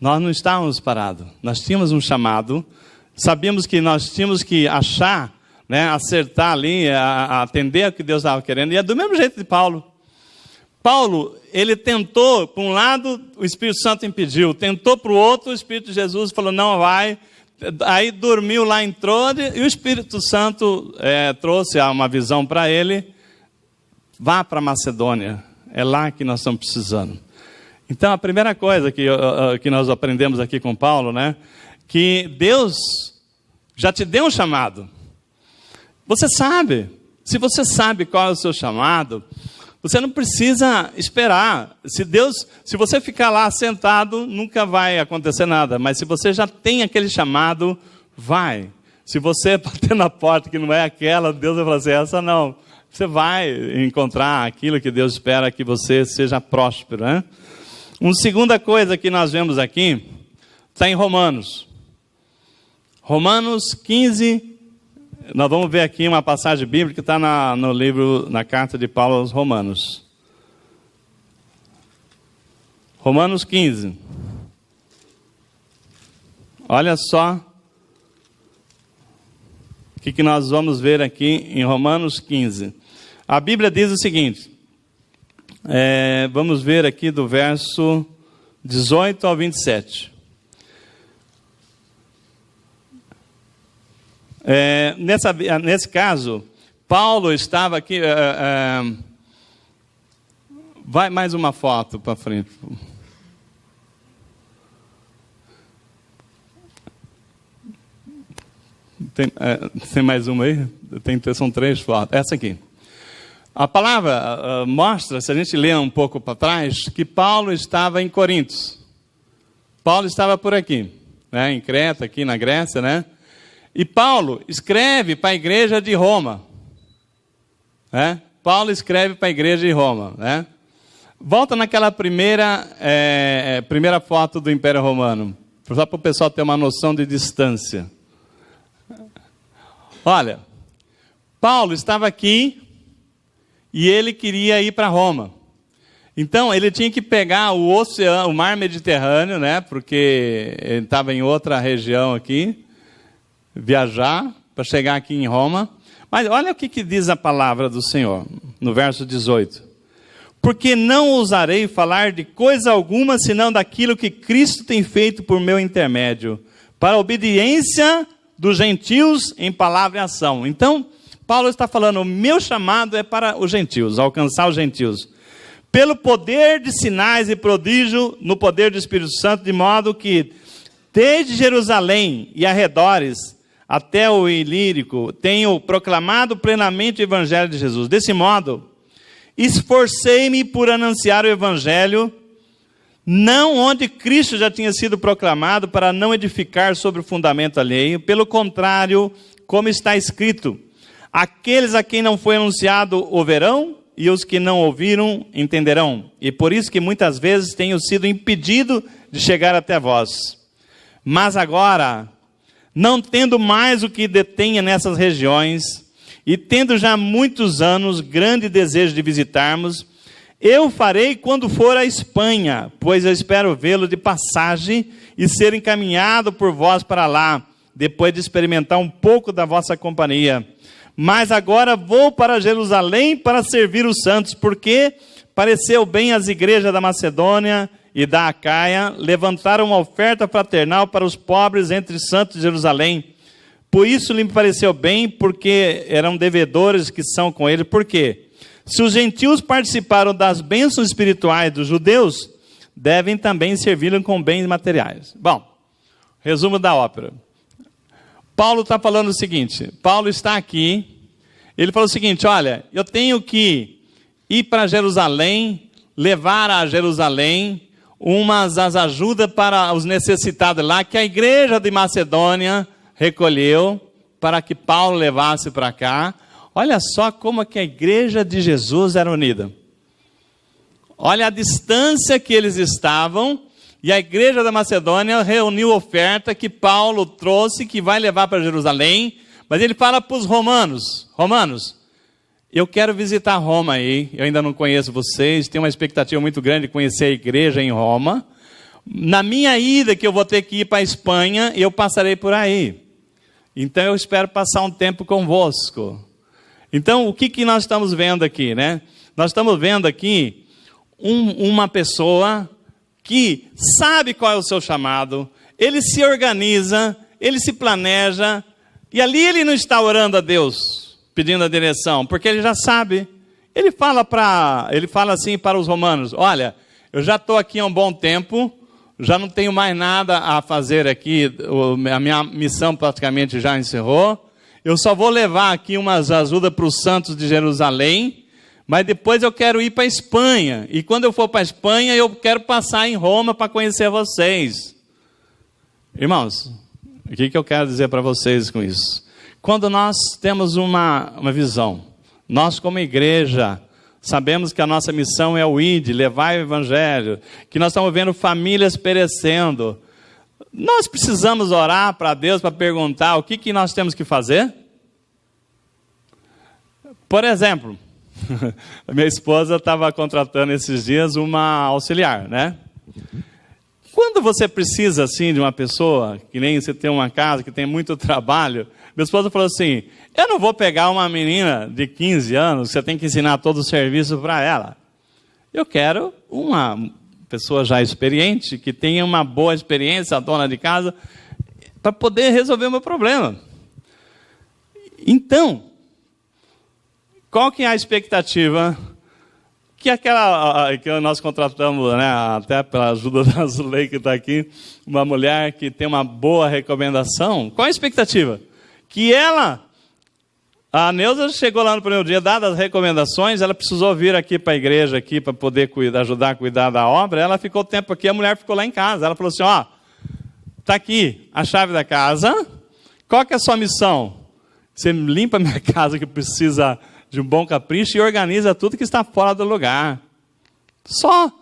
Nós não estávamos parados. Nós tínhamos um chamado, sabíamos que nós tínhamos que achar, né, acertar ali, atender ao que Deus estava querendo. E é do mesmo jeito de Paulo. Paulo, ele tentou, por um lado, o Espírito Santo impediu. Tentou para o outro, o Espírito de Jesus falou, não vai. Aí dormiu lá, entrou, e o Espírito Santo trouxe uma visão para ele. Vá para a Macedônia, é lá que nós estamos precisando. Então, a primeira coisa que nós aprendemos aqui com Paulo, né, que Deus já te deu um chamado. Você sabe, se você sabe qual é o seu chamado, você não precisa esperar. Se você ficar lá sentado, nunca vai acontecer nada. Mas se você já tem aquele chamado, vai. Se você bater na porta que não é aquela, Deus vai falar assim, essa não. Você vai encontrar aquilo que Deus espera que você seja próspero, né? Uma segunda coisa que nós vemos aqui, está em Romanos. Romanos 15, nós vamos ver aqui uma passagem bíblica que está no livro, na carta de Paulo aos Romanos. Romanos 15. Olha só o que nós vamos ver aqui em Romanos 15. A Bíblia diz o seguinte, vamos ver aqui do verso 18 ao 27. Nesse caso, Paulo estava aqui. Vai mais uma foto para frente. Tem mais uma aí? São 3 fotos. Essa aqui. A palavra mostra, se a gente ler um pouco para trás, que Paulo estava em Corinto. Paulo estava por aqui, né, em Creta, aqui na Grécia, né? E Paulo escreve para a igreja de Roma. Né? Paulo escreve para a igreja de Roma. Né? Volta naquela primeira foto do Império Romano, só para o pessoal ter uma noção de distância. Olha, Paulo estava aqui e ele queria ir para Roma. Então, ele tinha que pegar o oceano, o mar Mediterrâneo, né? Porque ele estava em outra região aqui, viajar para chegar aqui em Roma. Mas olha o que diz a palavra do Senhor, no verso 18. Porque não ousarei falar de coisa alguma, senão daquilo que Cristo tem feito por meu intermédio, para a obediência dos gentios em palavra e ação. Então, Paulo está falando, o meu chamado é para os gentios, alcançar os gentios. Pelo poder de sinais e prodígio, no poder do Espírito Santo, de modo que, desde Jerusalém e arredores, até o Ilírico, tenho proclamado plenamente o Evangelho de Jesus. Desse modo, esforcei-me por anunciar o Evangelho, não onde Cristo já tinha sido proclamado, para não edificar sobre o fundamento alheio. Pelo contrário, como está escrito, aqueles a quem não foi anunciado ouvirão, e os que não ouviram entenderão. E por isso que muitas vezes tenho sido impedido de chegar até vós. Mas agora, não tendo mais o que detenha nessas regiões, e tendo já muitos anos grande desejo de visitarmos, eu farei quando for à Espanha, pois eu espero vê-lo de passagem e ser encaminhado por vós para lá, depois de experimentar um pouco da vossa companhia. Mas agora vou para Jerusalém para servir os santos, porque pareceu bem às igrejas da Macedônia e da Acaia levantar uma oferta fraternal para os pobres entre santos de Jerusalém. Por isso lhe pareceu bem, porque eram devedores que são com ele. Por quê? Se os gentios participaram das bênçãos espirituais dos judeus, devem também servi-lo com bens materiais. Bom, resumo da ópera. Paulo está falando o seguinte, Paulo está aqui, ele falou o seguinte, olha, eu tenho que ir para Jerusalém, levar a Jerusalém as ajudas para os necessitados lá, que a igreja de Macedônia recolheu, para que Paulo levasse para cá. Olha só como é que a igreja de Jesus era unida. Olha a distância que eles estavam, e a igreja da Macedônia reuniu oferta que Paulo trouxe, que vai levar para Jerusalém. Mas ele fala para os romanos, eu quero visitar Roma aí, eu ainda não conheço vocês, tenho uma expectativa muito grande de conhecer a igreja em Roma. Na minha ida, que eu vou ter que ir para a Espanha, eu passarei por aí. Então eu espero passar um tempo convosco. Então o que nós estamos vendo aqui, né? Nós estamos vendo aqui uma pessoa que sabe qual é o seu chamado, ele se organiza, ele se planeja, e ali ele não está orando a Deus, pedindo a direção, porque ele já sabe. Ele fala assim para os romanos, olha, eu já estou aqui há um bom tempo, já não tenho mais nada a fazer aqui, a minha missão praticamente já encerrou, eu só vou levar aqui umas ajudas para os santos de Jerusalém, mas depois eu quero ir para a Espanha, e quando eu for para a Espanha, eu quero passar em Roma para conhecer vocês. Irmãos, o que eu quero dizer para vocês com isso? Quando nós temos uma visão, nós como igreja, sabemos que a nossa missão é o ID, levar o evangelho, que nós estamos vendo famílias perecendo, nós precisamos orar para Deus para perguntar o que nós temos que fazer? Por exemplo, a minha esposa estava contratando esses dias uma auxiliar, né? Quando você precisa assim de uma pessoa, que nem você tem uma casa, que tem muito trabalho, minha esposa falou assim, eu não vou pegar uma menina de 15 anos, você tem que ensinar todo o serviço para ela. Eu quero uma pessoa já experiente, que tenha uma boa experiência, a dona de casa, para poder resolver o meu problema. Então, qual que é a expectativa que que nós contratamos, né, até pela ajuda da Zulei que está aqui, uma mulher que tem uma boa recomendação? Qual a expectativa? Que a Neuza chegou lá no primeiro dia, dadas as recomendações, ela precisou vir aqui para a igreja aqui para poder ajudar a cuidar da obra, ela ficou tempo aqui, a mulher ficou lá em casa, ela falou assim, está aqui a chave da casa, qual que é a sua missão? Você limpa a minha casa que precisa de um bom capricho e organiza tudo que está fora do lugar. Só.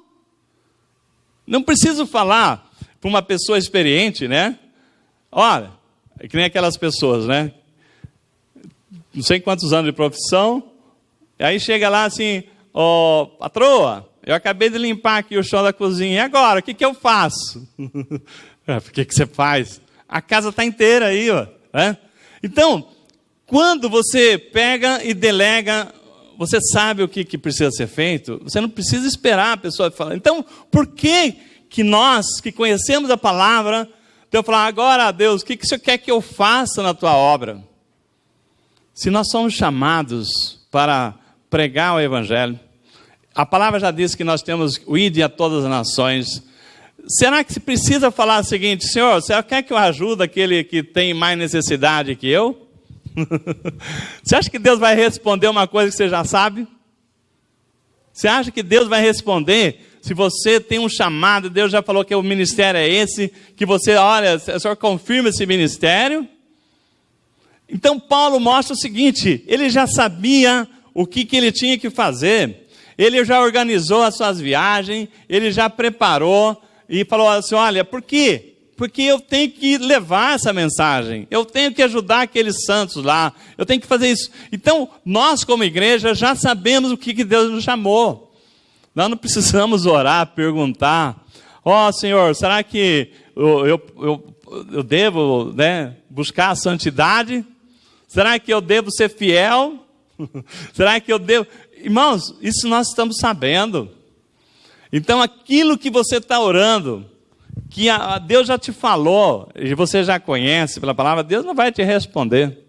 Não preciso falar para uma pessoa experiente, né? Olha, é que nem aquelas pessoas, né? Não sei quantos anos de profissão, e aí chega lá assim, patroa, eu acabei de limpar aqui o chão da cozinha, e agora, o que eu faço? O que você faz? A casa está inteira aí, né? Então, quando você pega e delega, você sabe o que precisa ser feito, você não precisa esperar a pessoa falar. Então, por que nós, que conhecemos a palavra, eu falar, agora, Deus, o que o Senhor quer que eu faça na tua obra? Se nós somos chamados para pregar o evangelho, a palavra já diz que nós temos o ide a todas as nações. Será que se precisa falar o seguinte, Senhor, você quer que eu ajude aquele que tem mais necessidade que eu? Você acha que Deus vai responder uma coisa que você já sabe? Você acha que Deus vai responder se você tem um chamado, Deus já falou que o ministério é esse, que você, olha, o Senhor confirma esse ministério? Então Paulo mostra o seguinte, ele já sabia o que ele tinha que fazer, ele já organizou as suas viagens, ele já preparou e falou assim, olha, por quê? Porque eu tenho que levar essa mensagem, eu tenho que ajudar aqueles santos lá, eu tenho que fazer isso. Então, nós como igreja já sabemos o que Deus nos chamou. Nós não precisamos orar, perguntar, Senhor, será que eu devo, né, buscar a santidade? Será que eu devo ser fiel? Será que eu devo... Irmãos, isso nós estamos sabendo. Então, aquilo que você está orando, que Deus já te falou, e você já conhece pela palavra, Deus não vai te responder.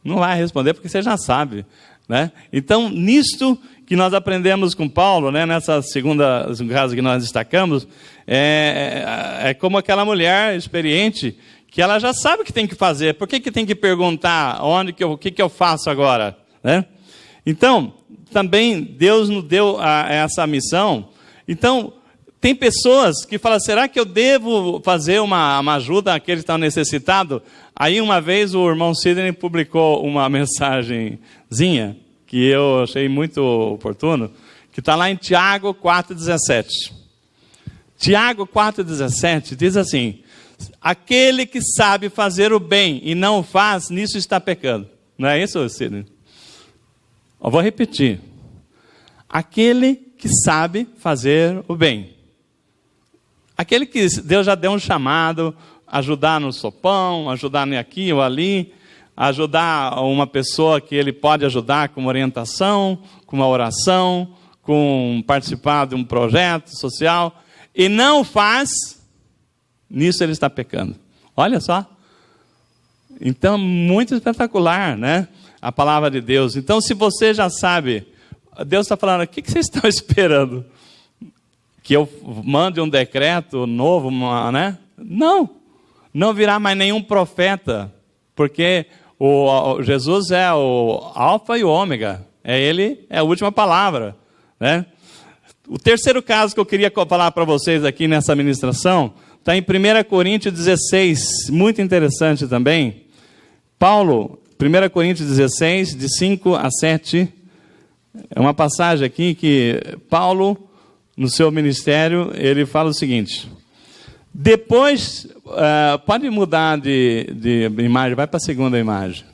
Não vai responder porque você já sabe, né? Então, nisto que nós aprendemos com Paulo, né, nessa segunda caso que nós destacamos, é como aquela mulher experiente, que ela já sabe o que tem que fazer. Por que tem que perguntar o que eu faço agora, né? Então, também Deus nos deu essa missão. Então, tem pessoas que falam, será que eu devo fazer uma ajuda àquele que está necessitado? Aí uma vez o irmão Sidney publicou uma mensagenzinha, que eu achei muito oportuno, que está lá em Tiago 4,17. Tiago 4,17 diz assim, aquele que sabe fazer o bem e não o faz, nisso está pecando. Não é isso, Sidney? Eu vou repetir. Aquele que sabe fazer o bem. Aquele que Deus já deu um chamado, ajudar no sopão, ajudar aqui ou ali, ajudar uma pessoa que ele pode ajudar com uma orientação, com uma oração, com participar de um projeto social, e não faz, nisso ele está pecando. Olha só. Então, muito espetacular, né? A palavra de Deus. Então, se você já sabe, Deus está falando, o que vocês estão esperando? Que eu mande um decreto novo, né? Não virá mais nenhum profeta, porque Jesus é o alfa e o ômega, ele é a última palavra, né? O terceiro caso que eu queria falar para vocês aqui nessa ministração, está em 1 Coríntios 16, muito interessante também. Paulo, 1 Coríntios 16, de 5 a 7, é uma passagem aqui que Paulo, no seu ministério, ele fala o seguinte, depois, pode mudar de imagem, vai para a segunda imagem.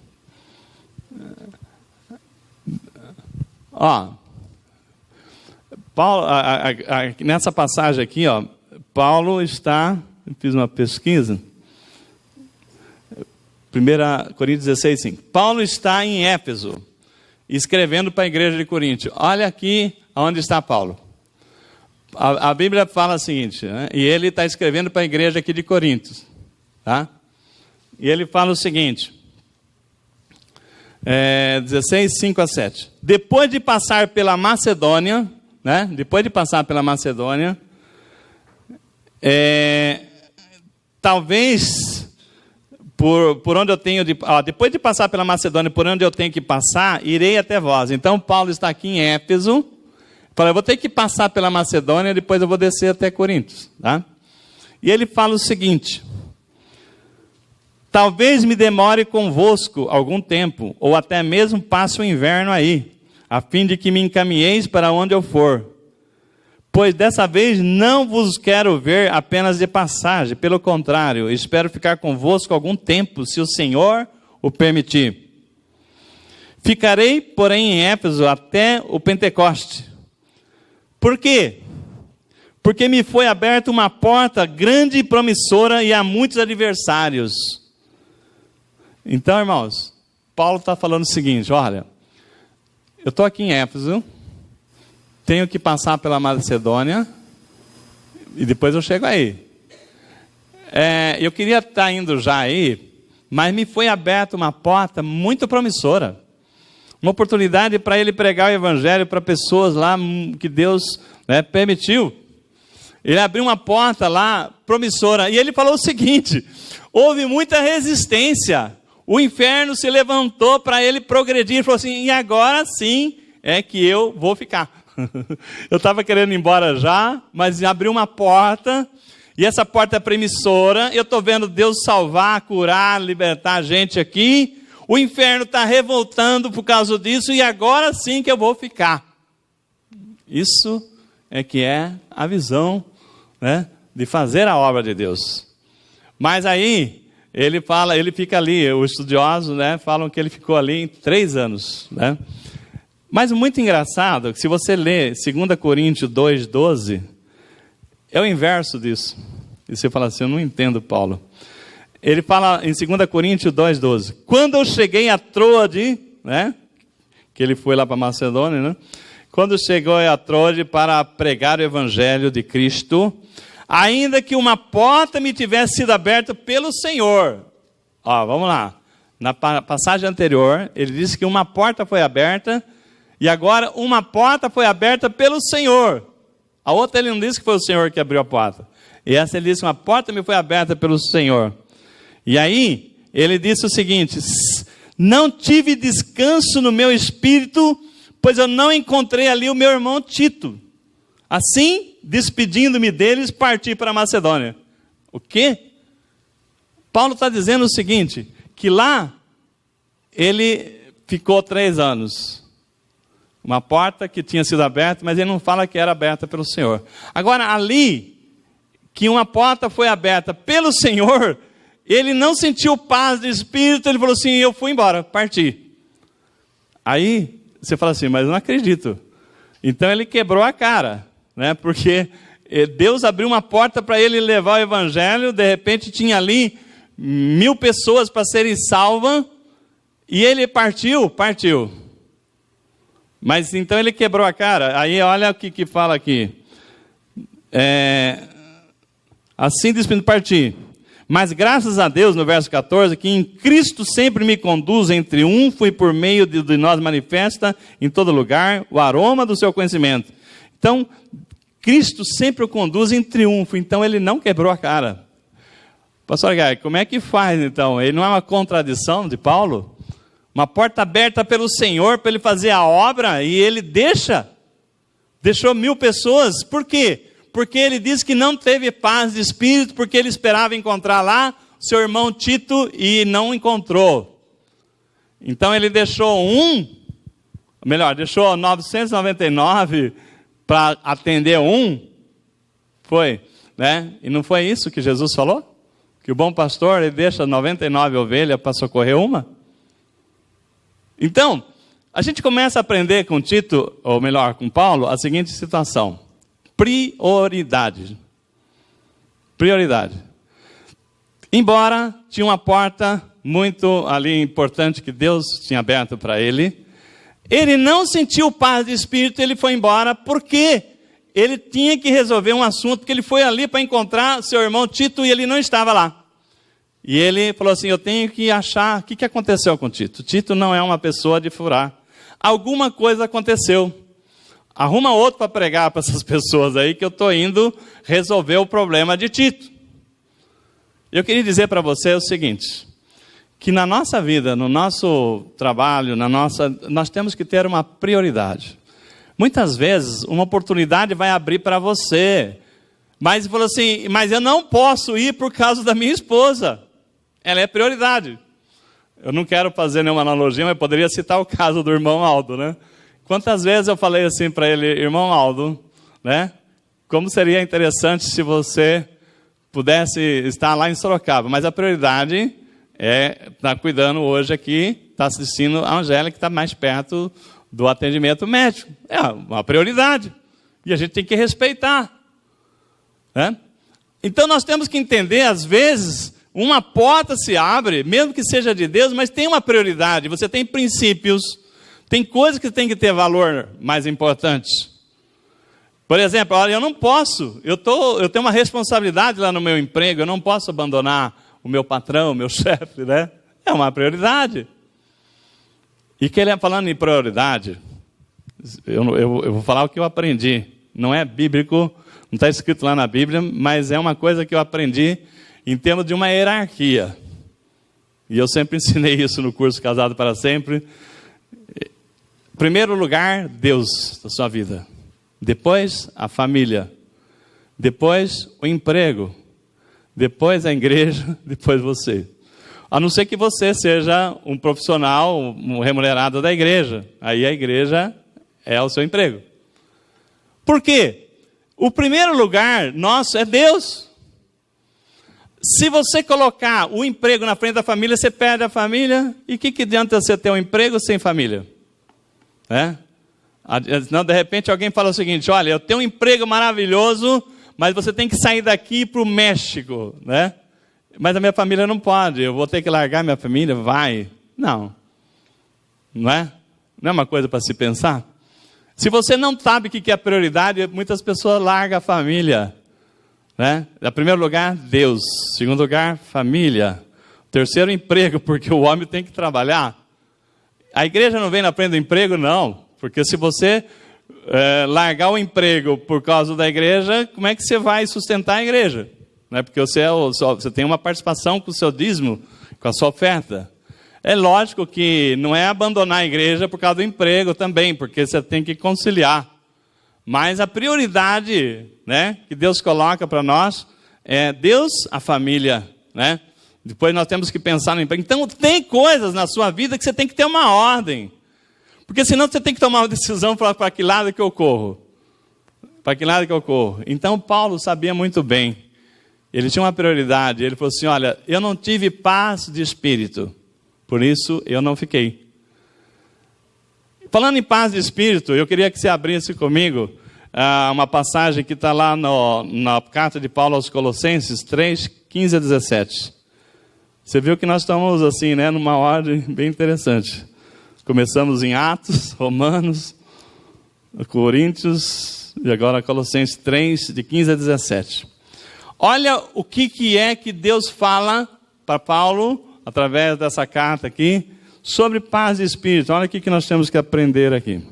Paulo, nessa passagem aqui, Paulo está, eu fiz uma pesquisa, 1 Coríntios 16, 5. Paulo está em Éfeso, escrevendo para a igreja de Corinto. Olha aqui onde está Paulo. A Bíblia fala o seguinte, né? E ele está escrevendo para a igreja aqui de Corinto. Tá? E ele fala o seguinte, 16, 5 a 7. Depois de passar pela Macedônia, né? Talvez... Por onde eu tenho depois de passar pela Macedônia, por onde eu tenho que passar, irei até vós. Então, Paulo está aqui em Éfeso. Fala, eu vou ter que passar pela Macedônia, depois eu vou descer até Corinto. Tá? E ele fala o seguinte, talvez me demore convosco algum tempo, ou até mesmo passe o inverno aí, a fim de que me encaminheis para onde eu for. Pois dessa vez não vos quero ver apenas de passagem, pelo contrário, espero ficar convosco algum tempo, se o Senhor o permitir. Ficarei, porém, em Éfeso até o Pentecoste. Por quê? Porque me foi aberta uma porta grande e promissora e há muitos adversários. Então, irmãos, Paulo está falando o seguinte, olha, eu estou aqui em Éfeso, tenho que passar pela Macedônia e depois eu chego aí. Eu queria estar indo já aí, mas me foi aberta uma porta muito promissora. Uma oportunidade para ele pregar o evangelho para pessoas lá que Deus, né, permitiu. Ele abriu uma porta lá promissora e ele falou o seguinte, houve muita resistência. O inferno se levantou para ele progredir e falou assim, e agora sim é que eu vou ficar. Eu estava querendo ir embora já, mas abriu uma porta, e essa porta é promissora, eu estou vendo Deus salvar, curar, libertar a gente aqui, o inferno está revoltando por causa disso, e agora sim que eu vou ficar. Isso é que é a visão, né, de fazer a obra de Deus. Mas aí, ele fica ali, os estudiosos, né, falam que ele ficou ali 3 anos, né? Mas muito engraçado, se você ler 2 Coríntios 2,12, é o inverso disso. E você fala assim, eu não entendo, Paulo. Ele fala em 2 Coríntios 2,12, quando eu cheguei a Troade, né, que ele foi lá para Macedônia, né? Quando chegou a Troade para pregar o evangelho de Cristo, ainda que uma porta me tivesse sido aberta pelo Senhor. Ó, vamos lá. Na passagem anterior, ele disse que uma porta foi aberta, e agora uma porta foi aberta pelo Senhor. A outra ele não disse que foi o Senhor que abriu a porta. E essa ele disse, uma porta me foi aberta pelo Senhor. E aí, ele disse o seguinte, não tive descanso no meu espírito, pois eu não encontrei ali o meu irmão Tito. Assim, despedindo-me deles, parti para a Macedônia. O quê? Paulo está dizendo o seguinte, que lá ele ficou 3 anos. Uma porta que tinha sido aberta, mas ele não fala que era aberta pelo Senhor. Agora, ali, que uma porta foi aberta pelo Senhor, ele não sentiu paz de espírito, ele falou assim, eu fui embora, parti. Aí, você fala assim, mas eu não acredito. Então ele quebrou a cara, né? Porque Deus abriu uma porta para ele levar o evangelho, de repente tinha ali 1000 pessoas para serem salvas, e ele partiu. Mas então ele quebrou a cara. Aí olha o que fala aqui. Assim despedindo, parti. Mas graças a Deus, no verso 14, que em Cristo sempre me conduz em triunfo e por meio de nós manifesta em todo lugar o aroma do seu conhecimento. Então, Cristo sempre o conduz em triunfo, então ele não quebrou a cara. Pastor Gai, como é que faz então? Ele não é uma contradição de Paulo? Uma porta aberta pelo Senhor para ele fazer a obra e ele deixou 1000 pessoas. Por quê? Porque ele diz que não teve paz de espírito, porque ele esperava encontrar lá seu irmão Tito e não encontrou. Então ele deixou 999 para atender foi, né? E não foi isso que Jesus falou? Que o bom pastor, ele deixa 99 ovelhas para socorrer uma? Então, a gente começa a aprender com Tito, ou melhor, com Paulo, a seguinte situação. Prioridade. Embora tinha uma porta muito ali importante que Deus tinha aberto para ele, ele não sentiu paz de espírito, ele foi embora, porque ele tinha que resolver um assunto, porque ele foi ali para encontrar seu irmão Tito e ele não estava lá. E ele falou assim, eu tenho que achar, o que aconteceu com Tito? Tito não é uma pessoa de furar. Alguma coisa aconteceu. Arruma outro para pregar para essas pessoas aí, que eu estou indo resolver o problema de Tito. Eu queria dizer para você o seguinte, que na nossa vida, no nosso trabalho, nós temos que ter uma prioridade. Muitas vezes, uma oportunidade vai abrir para você, mas falou assim, mas eu não posso ir por causa da minha esposa. Ela é prioridade. Eu não quero fazer nenhuma analogia, mas poderia citar o caso do irmão Aldo, né? Quantas vezes eu falei assim para ele, irmão Aldo, né? Como seria interessante se você pudesse estar lá em Sorocaba, mas a prioridade é estar cuidando hoje aqui, estar assistindo a Angélica, que está mais perto do atendimento médico. É uma prioridade. E a gente tem que respeitar, né? Então nós temos que entender, às vezes, uma porta se abre, mesmo que seja de Deus, mas tem uma prioridade, você tem princípios, tem coisas que tem que ter valor mais importante. Por exemplo, olha, eu não posso, eu tenho uma responsabilidade lá no meu emprego, eu não posso abandonar o meu patrão, o meu chefe, né? É uma prioridade. E que ele falando em prioridade, eu vou falar o que eu aprendi. Não é bíblico, não está escrito lá na Bíblia, mas é uma coisa que eu aprendi em termos de uma hierarquia. E eu sempre ensinei isso no curso Casado para Sempre. Primeiro lugar, Deus da sua vida. Depois, a família. Depois, o emprego. Depois, a igreja. Depois, você. A não ser que você seja um profissional, um remunerado da igreja. Aí a igreja é o seu emprego. Por quê? O primeiro lugar nosso é Deus. Se você colocar o emprego na frente da família, você perde a família. E o que adianta você ter um emprego sem família? Não, de repente alguém fala o seguinte: olha, eu tenho um emprego maravilhoso, mas você tem que sair daqui para o México, né? Mas a minha família não pode, eu vou ter que largar minha família, vai. Não. Não é? Não é uma coisa para se pensar? Se você não sabe o que é a prioridade, muitas pessoas largam a família. Né? Em primeiro lugar, Deus. Em segundo lugar, família. Terceiro, emprego, porque o homem tem que trabalhar. A igreja não vem na frente do emprego, não. Porque se você largar o emprego por causa da igreja, como é que você vai sustentar a igreja? Né? Porque você tem uma participação com o seu dízimo, com a sua oferta. É lógico que não é abandonar a igreja por causa do emprego também, porque você tem que conciliar. Mas a prioridade, né, que Deus coloca para nós é Deus, a família. Né? Depois nós temos que pensar no emprego. Então tem coisas na sua vida que você tem que ter uma ordem. Porque senão você tem que tomar uma decisão para que lado que eu corro. Para que lado que eu corro. Então Paulo sabia muito bem. Ele tinha uma prioridade. Ele falou assim: olha, eu não tive paz de espírito. Por isso eu não fiquei. Falando em paz de espírito, eu queria que você abrisse comigo uma passagem que está lá na carta de Paulo aos Colossenses 3, 15 a 17. Você viu que nós estamos assim, né, numa ordem bem interessante. Começamos em Atos, Romanos, Coríntios e agora Colossenses 3, de 15 a 17. Olha o que é que Deus fala para Paulo, através dessa carta aqui, sobre paz de espírito. Olha o que nós temos que aprender aqui.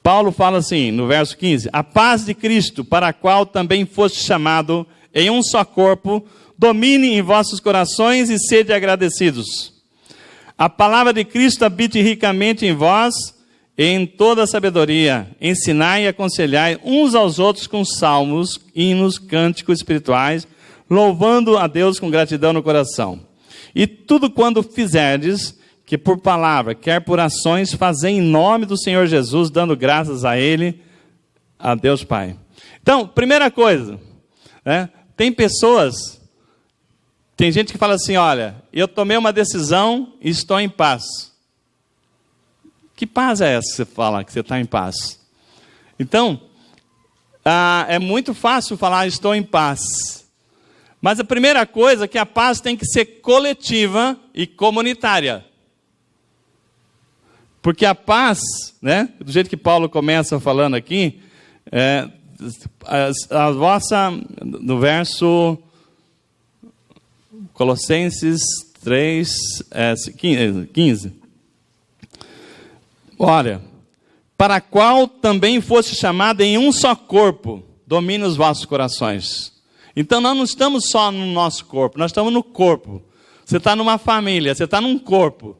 Paulo fala assim, no verso 15: a paz de Cristo, para a qual também foste chamado em um só corpo, domine em vossos corações e sede agradecidos. A palavra de Cristo habite ricamente em vós, em toda a sabedoria. Ensinai e aconselhai uns aos outros com salmos, hinos, cânticos espirituais, louvando a Deus com gratidão no coração. E tudo quando fizerdes, que por palavra, quer por ações, fazei em nome do Senhor Jesus, dando graças a Ele, a Deus Pai. Então, primeira coisa, né? Tem gente que fala assim: olha, eu tomei uma decisão e estou em paz. Que paz é essa que você fala, que você está em paz? Então, é muito fácil falar estou em paz. Mas a primeira coisa é que a paz tem que ser coletiva e comunitária. Porque a paz, né, do jeito que Paulo começa falando aqui, no verso Colossenses 3, 15. Olha, para a qual também foste chamado em um só corpo, domine os vossos corações. Então nós não estamos só no nosso corpo, nós estamos no corpo. Você está numa família, você está num corpo.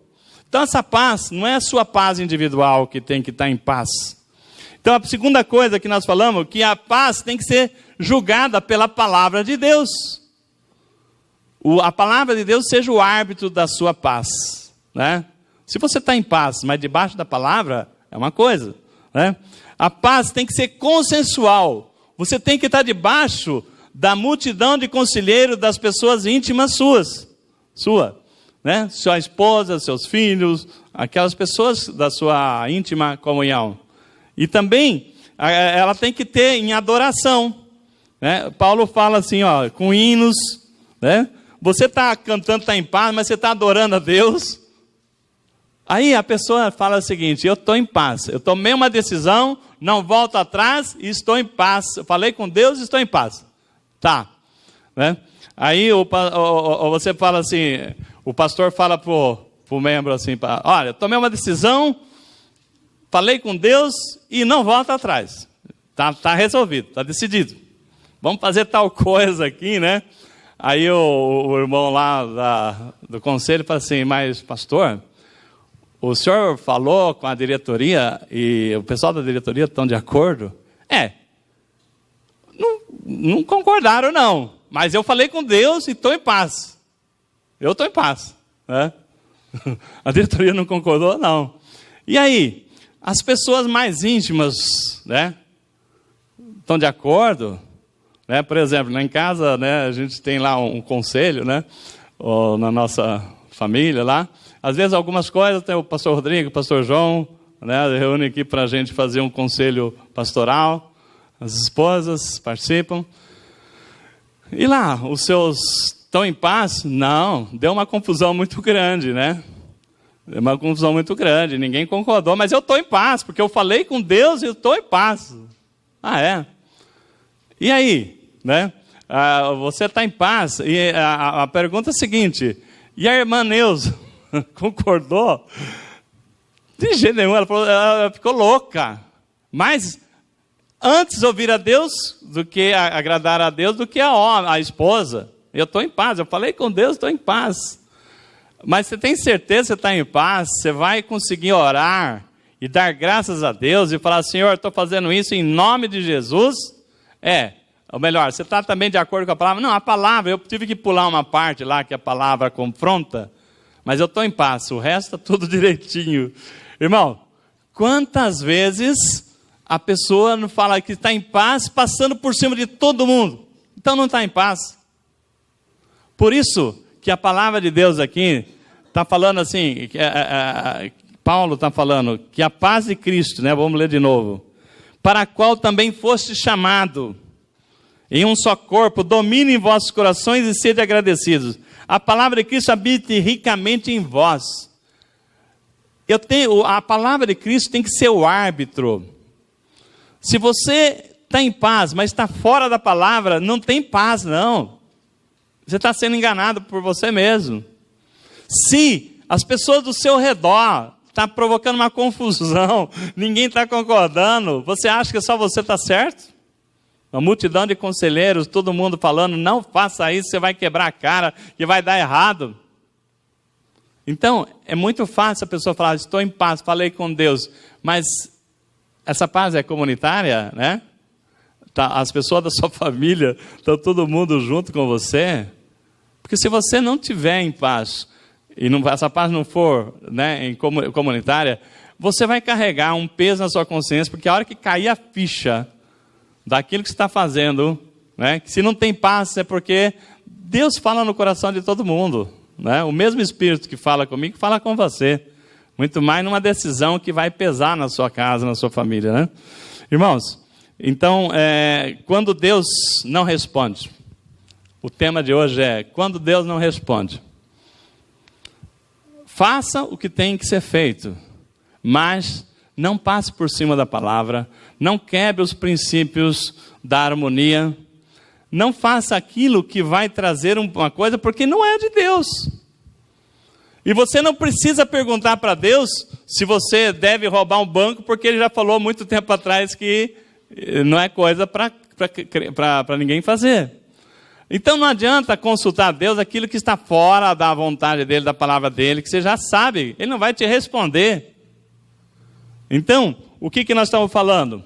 Então essa paz não é a sua paz individual que tem que estar em paz. Então a segunda coisa que nós falamos, que a paz tem que ser julgada pela palavra de Deus. A palavra de Deus seja o árbitro da sua paz. Né? Se você está em paz, mas debaixo da palavra, é uma coisa. Né? A paz tem que ser consensual. Você tem que estar debaixo da multidão de conselheiros das pessoas íntimas sua, né? Sua esposa, seus filhos, aquelas pessoas da sua íntima comunhão. E também, ela tem que ter em adoração, né? Paulo fala assim, ó, com hinos, né? Você está cantando, está em paz, mas você está adorando a Deus. Aí a pessoa fala o seguinte: eu estou em paz, eu tomei uma decisão, não volto atrás e estou em paz. Eu falei com Deus e estou em paz. Tá, né? Aí você fala assim, o pastor fala pro membro assim, olha, tomei uma decisão, falei com Deus e não volta atrás. Tá resolvido, tá decidido. Vamos fazer tal coisa aqui, né? Aí o irmão lá do conselho fala assim: mas pastor, o senhor falou com a diretoria e o pessoal da diretoria estão de acordo? Não concordaram, não. Mas eu falei com Deus e estou em paz. Eu estou em paz. Né? A diretoria não concordou, não. E aí? As pessoas mais íntimas, né, estão de acordo? né? Por exemplo, lá em casa, né, a gente tem lá um conselho, né, ou na nossa família lá. Às vezes algumas coisas, tem o pastor Rodrigo, o pastor João, né, reúne aqui para a gente fazer um conselho pastoral. As esposas participam. E lá, os seus estão em paz? Não, deu uma confusão muito grande, né? Deu uma confusão muito grande, ninguém concordou, mas eu estou em paz, porque eu falei com Deus e eu estou em paz. Ah, é? E aí, né? Você está em paz? E a pergunta é a seguinte, e a irmã Neuza concordou? De jeito nenhum, ela ficou louca. Mas antes ouvir a Deus do que agradar a Deus do que a esposa. Eu estou em paz, eu falei com Deus, estou em paz. Mas você tem certeza que você está em paz? Você vai conseguir orar e dar graças a Deus e falar, Senhor, estou fazendo isso em nome de Jesus? Ou melhor, você está também de acordo com a palavra? Não, a palavra, eu tive que pular uma parte lá que a palavra confronta, mas eu estou em paz, o resto está tudo direitinho. Irmão, quantas vezes a pessoa não fala que está em paz, passando por cima de todo mundo? Então não está em paz. Por isso que a palavra de Deus aqui está falando assim, Paulo está falando que a paz de Cristo, né, vamos ler de novo, para a qual também foste chamado, em um só corpo, domine em vossos corações e sede agradecidos. A palavra de Cristo habite ricamente em vós. A palavra de Cristo tem que ser o árbitro. Se você está em paz, mas está fora da palavra, não tem paz, não. Você está sendo enganado por você mesmo. Se as pessoas do seu redor estão provocando uma confusão, ninguém está concordando, você acha que só você está certo? Uma multidão de conselheiros, todo mundo falando, não faça isso, você vai quebrar a cara, que vai dar errado. Então, é muito fácil a pessoa falar, estou em paz, falei com Deus, mas essa paz é comunitária, né? As pessoas da sua família estão todo mundo junto com você. Porque se você não estiver em paz, e essa paz não for, né, comunitária, você vai carregar um peso na sua consciência, porque a hora que cair a ficha daquilo que você está fazendo, né, que se não tem paz é porque Deus fala no coração de todo mundo. Né? O mesmo Espírito que fala comigo, fala com você. Muito mais numa decisão que vai pesar na sua casa, na sua família. Né? Irmãos, então, quando Deus não responde, o tema de hoje é, quando Deus não responde, faça o que tem que ser feito, mas não passe por cima da palavra, não quebre os princípios da harmonia, não faça aquilo que vai trazer uma coisa, porque não é de Deus. E você não precisa perguntar para Deus se você deve roubar um banco, porque Ele já falou há muito tempo atrás que não é coisa para ninguém fazer. Então não adianta consultar a Deus aquilo que está fora da vontade dEle, da palavra dEle, que você já sabe, Ele não vai te responder. Então, o que nós estamos falando?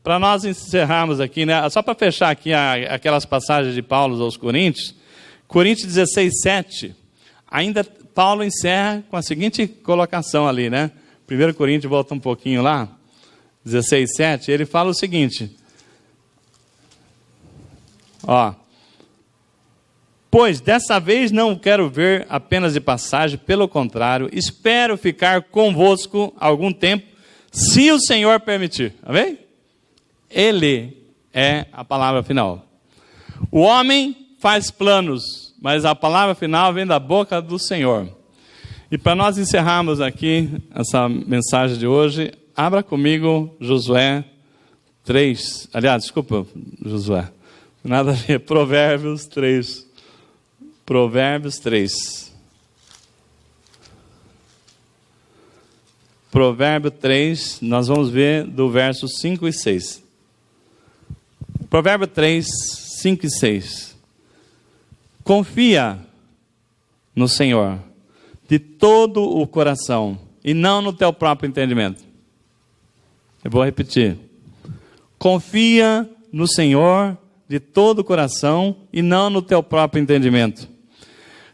Para nós encerrarmos aqui, né? Só para fechar aqui aquelas passagens de Paulo aos Coríntios, Coríntios 16:7, ainda Paulo encerra com a seguinte colocação ali, né? 1 Coríntios, volta um pouquinho lá, 16:7, ele fala o seguinte, pois dessa vez não quero ver apenas de passagem, pelo contrário, espero ficar convosco algum tempo, se o Senhor permitir. Amém? Ele é a palavra final. O homem faz planos, mas a palavra final vem da boca do Senhor. E para nós encerrarmos aqui essa mensagem de hoje, abra comigo Josué 3. Aliás, desculpa, Josué. Nada a ver. Provérbios 3. Provérbios 3. Provérbio 3, nós vamos ver do verso 5 e 6. Provérbio 3, 5 e 6. Confia no Senhor de todo o coração e não no teu próprio entendimento. Eu vou repetir. Confia no Senhor de todo o coração e não no teu próprio entendimento.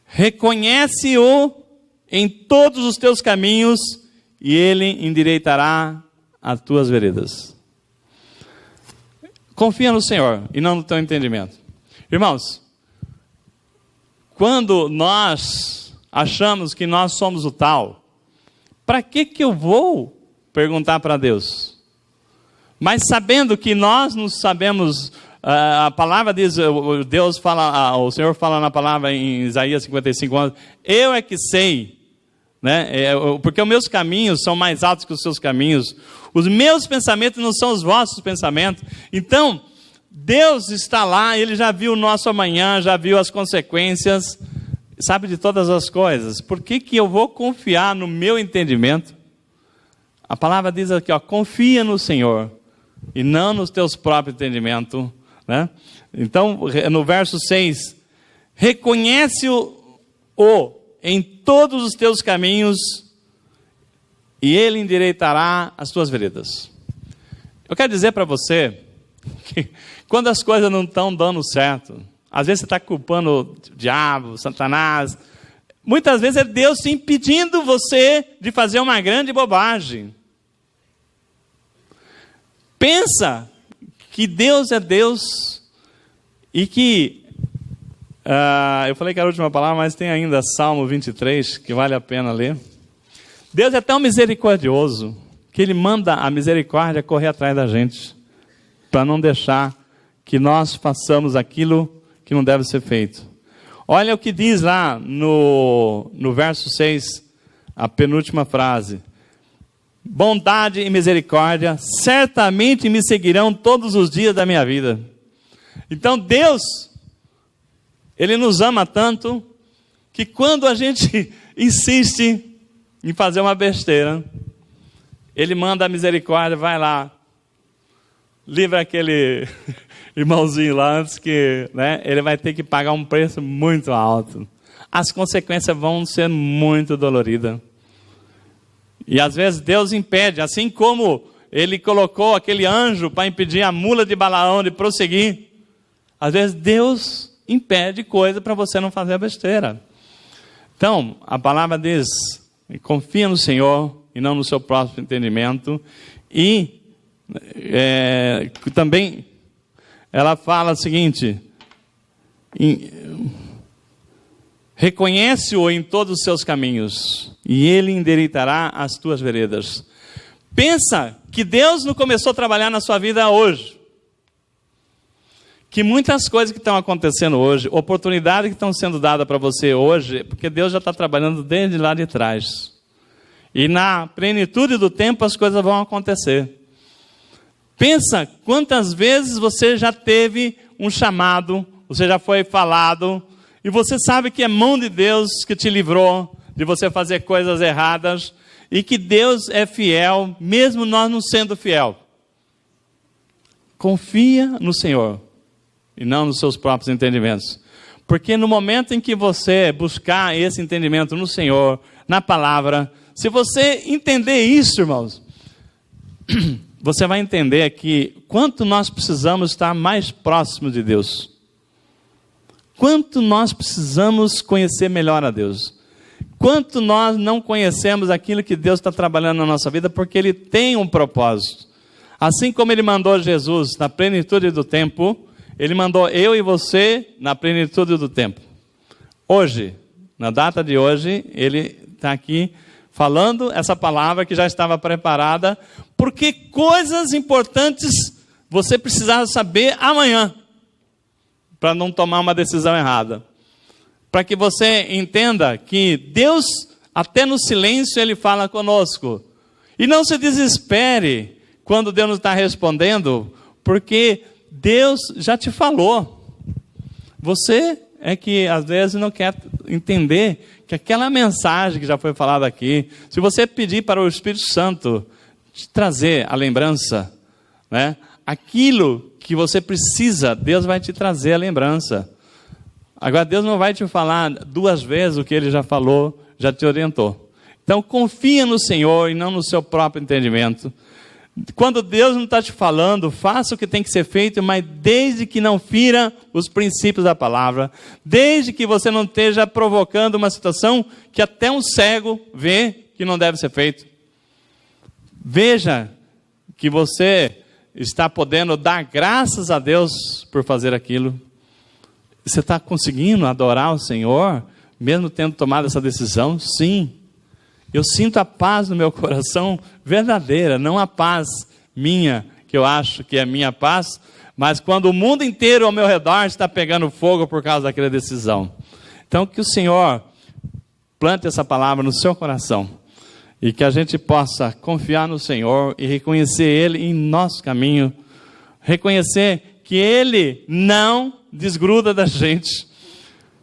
Reconhece-o em todos os teus caminhos e Ele endireitará as tuas veredas. Confia no Senhor e não no teu entendimento. Irmãos, quando nós achamos que nós somos o tal, para que eu vou perguntar para Deus? Mas sabendo que nós não sabemos, a palavra diz, Deus fala, o Senhor fala na palavra em Isaías 55 anos, eu é que sei, né? Porque os meus caminhos são mais altos que os seus caminhos, os meus pensamentos não são os vossos pensamentos. Então, Deus está lá, Ele já viu o nosso amanhã, já viu as consequências, sabe de todas as coisas. Por que eu vou confiar no meu entendimento? A palavra diz aqui, confia no Senhor e não nos teus próprios entendimentos, né? Então, no verso 6, reconhece-o em todos os teus caminhos e Ele endireitará as tuas veredas. Eu quero dizer para você que quando as coisas não estão dando certo, às vezes você está culpando o diabo, Satanás, muitas vezes é Deus impedindo você de fazer uma grande bobagem. Pensa que Deus é Deus e que, eu falei que era a última palavra, mas tem ainda Salmo 23, que vale a pena ler. Deus é tão misericordioso que Ele manda a misericórdia correr atrás da gente, para não deixar que nós façamos aquilo que não deve ser feito. Olha o que diz lá no verso 6, a penúltima frase. Bondade e misericórdia certamente me seguirão todos os dias da minha vida. Então Deus, Ele nos ama tanto, que quando a gente insiste em fazer uma besteira, Ele manda a misericórdia, vai lá, livra aquele irmãozinho lá antes que, né, ele vai ter que pagar um preço muito alto. As consequências vão ser muito doloridas. E às vezes Deus impede, assim como Ele colocou aquele anjo para impedir a mula de Balaão de prosseguir. Às vezes Deus impede coisa para você não fazer a besteira. Então, a palavra diz, confia no Senhor e não no seu próprio entendimento. E também ela fala o seguinte, reconhece-o em todos os seus caminhos e Ele endireitará as tuas veredas. Pensa que Deus não começou a trabalhar na sua vida hoje, que muitas coisas que estão acontecendo hoje, oportunidades que estão sendo dadas para você hoje, porque Deus já está trabalhando desde lá de trás, e na plenitude do tempo as coisas vão acontecer. Pensa quantas vezes você já teve um chamado, você já foi falado, e você sabe que é mão de Deus que te livrou de você fazer coisas erradas, e que Deus é fiel, mesmo nós não sendo fiel. Confia no Senhor, e não nos seus próprios entendimentos. Porque no momento em que você buscar esse entendimento no Senhor, na palavra, se você entender isso, irmãos, você vai entender que quanto nós precisamos estar mais próximos de Deus. Quanto nós precisamos conhecer melhor a Deus. Quanto nós não conhecemos aquilo que Deus está trabalhando na nossa vida, porque Ele tem um propósito. Assim como Ele mandou Jesus na plenitude do tempo, Ele mandou eu e você na plenitude do tempo. Hoje, na data de hoje, Ele está aqui falando essa palavra que já estava preparada, porque coisas importantes você precisava saber amanhã, para não tomar uma decisão errada. Para que você entenda que Deus, até no silêncio, Ele fala conosco. E não se desespere quando Deus não está respondendo, porque Deus já te falou. Você é que às vezes não quer entender que aquela mensagem que já foi falada aqui, se você pedir para o Espírito Santo te trazer a lembrança, né, aquilo que você precisa, Deus vai te trazer a lembrança. Agora Deus não vai te falar duas vezes o que Ele já falou, já te orientou. Então confia no Senhor e não no seu próprio entendimento. Quando Deus não está te falando, faça o que tem que ser feito, mas desde que não fira os princípios da palavra, desde que você não esteja provocando uma situação que até um cego vê que não deve ser feito. Veja que você está podendo dar graças a Deus por fazer aquilo? Você está conseguindo adorar o Senhor, mesmo tendo tomado essa decisão? Sim. Eu sinto a paz no meu coração verdadeira, não a paz minha, que eu acho que é minha paz, mas quando o mundo inteiro ao meu redor está pegando fogo por causa daquela decisão. Então, que o Senhor plante essa palavra no seu coração e que a gente possa confiar no Senhor e reconhecer Ele em nosso caminho, reconhecer que Ele não desgruda da gente,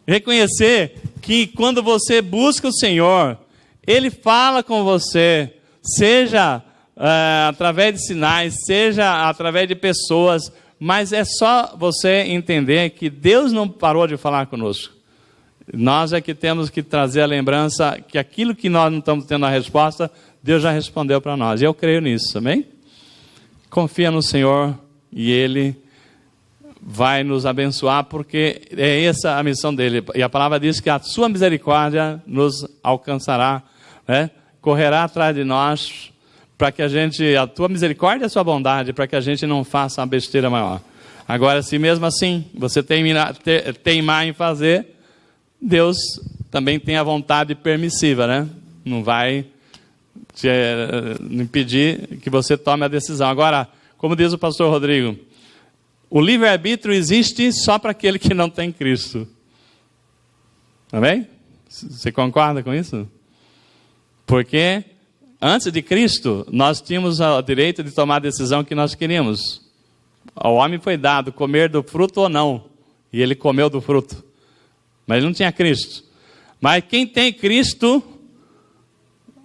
reconhecer que quando você busca o Senhor, Ele fala com você, seja através de sinais, seja através de pessoas, mas é só você entender que Deus não parou de falar conosco. Nós é que temos que trazer a lembrança que aquilo que nós não estamos tendo a resposta, Deus já respondeu para nós. E eu creio nisso, amém? Confia no Senhor e Ele vai nos abençoar, porque é essa a missão dele. E a palavra diz que a sua misericórdia nos alcançará, né? Correrá atrás de nós, para que a tua misericórdia e a sua bondade, para que a gente não faça uma besteira maior. Agora, se mesmo assim você teimar em fazer, Deus também tem a vontade permissiva, né? Não vai te impedir que você tome a decisão. Agora, como diz o pastor Rodrigo, o livre-arbítrio existe só para aquele que não tem Cristo. Amém? Você concorda com isso? Porque antes de Cristo, nós tínhamos o direito de tomar a decisão que nós queríamos. Ao homem foi dado comer do fruto ou não, e ele comeu do fruto. Mas ele não tinha Cristo. Mas quem tem Cristo,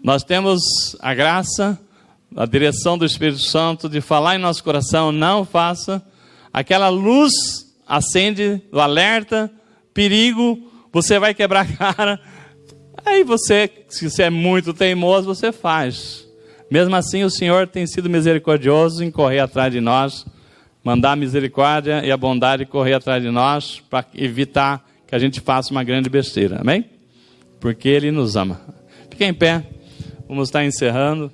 nós temos a graça, a direção do Espírito Santo de falar em nosso coração, não faça. Aquela luz acende, o alerta, perigo, você vai quebrar a cara. Aí você, se você é muito teimoso, você faz. Mesmo assim, o Senhor tem sido misericordioso em correr atrás de nós, mandar a misericórdia e a bondade correr atrás de nós, para evitar que a gente faça uma grande besteira, amém? Porque Ele nos ama. Fique em pé, vamos estar encerrando.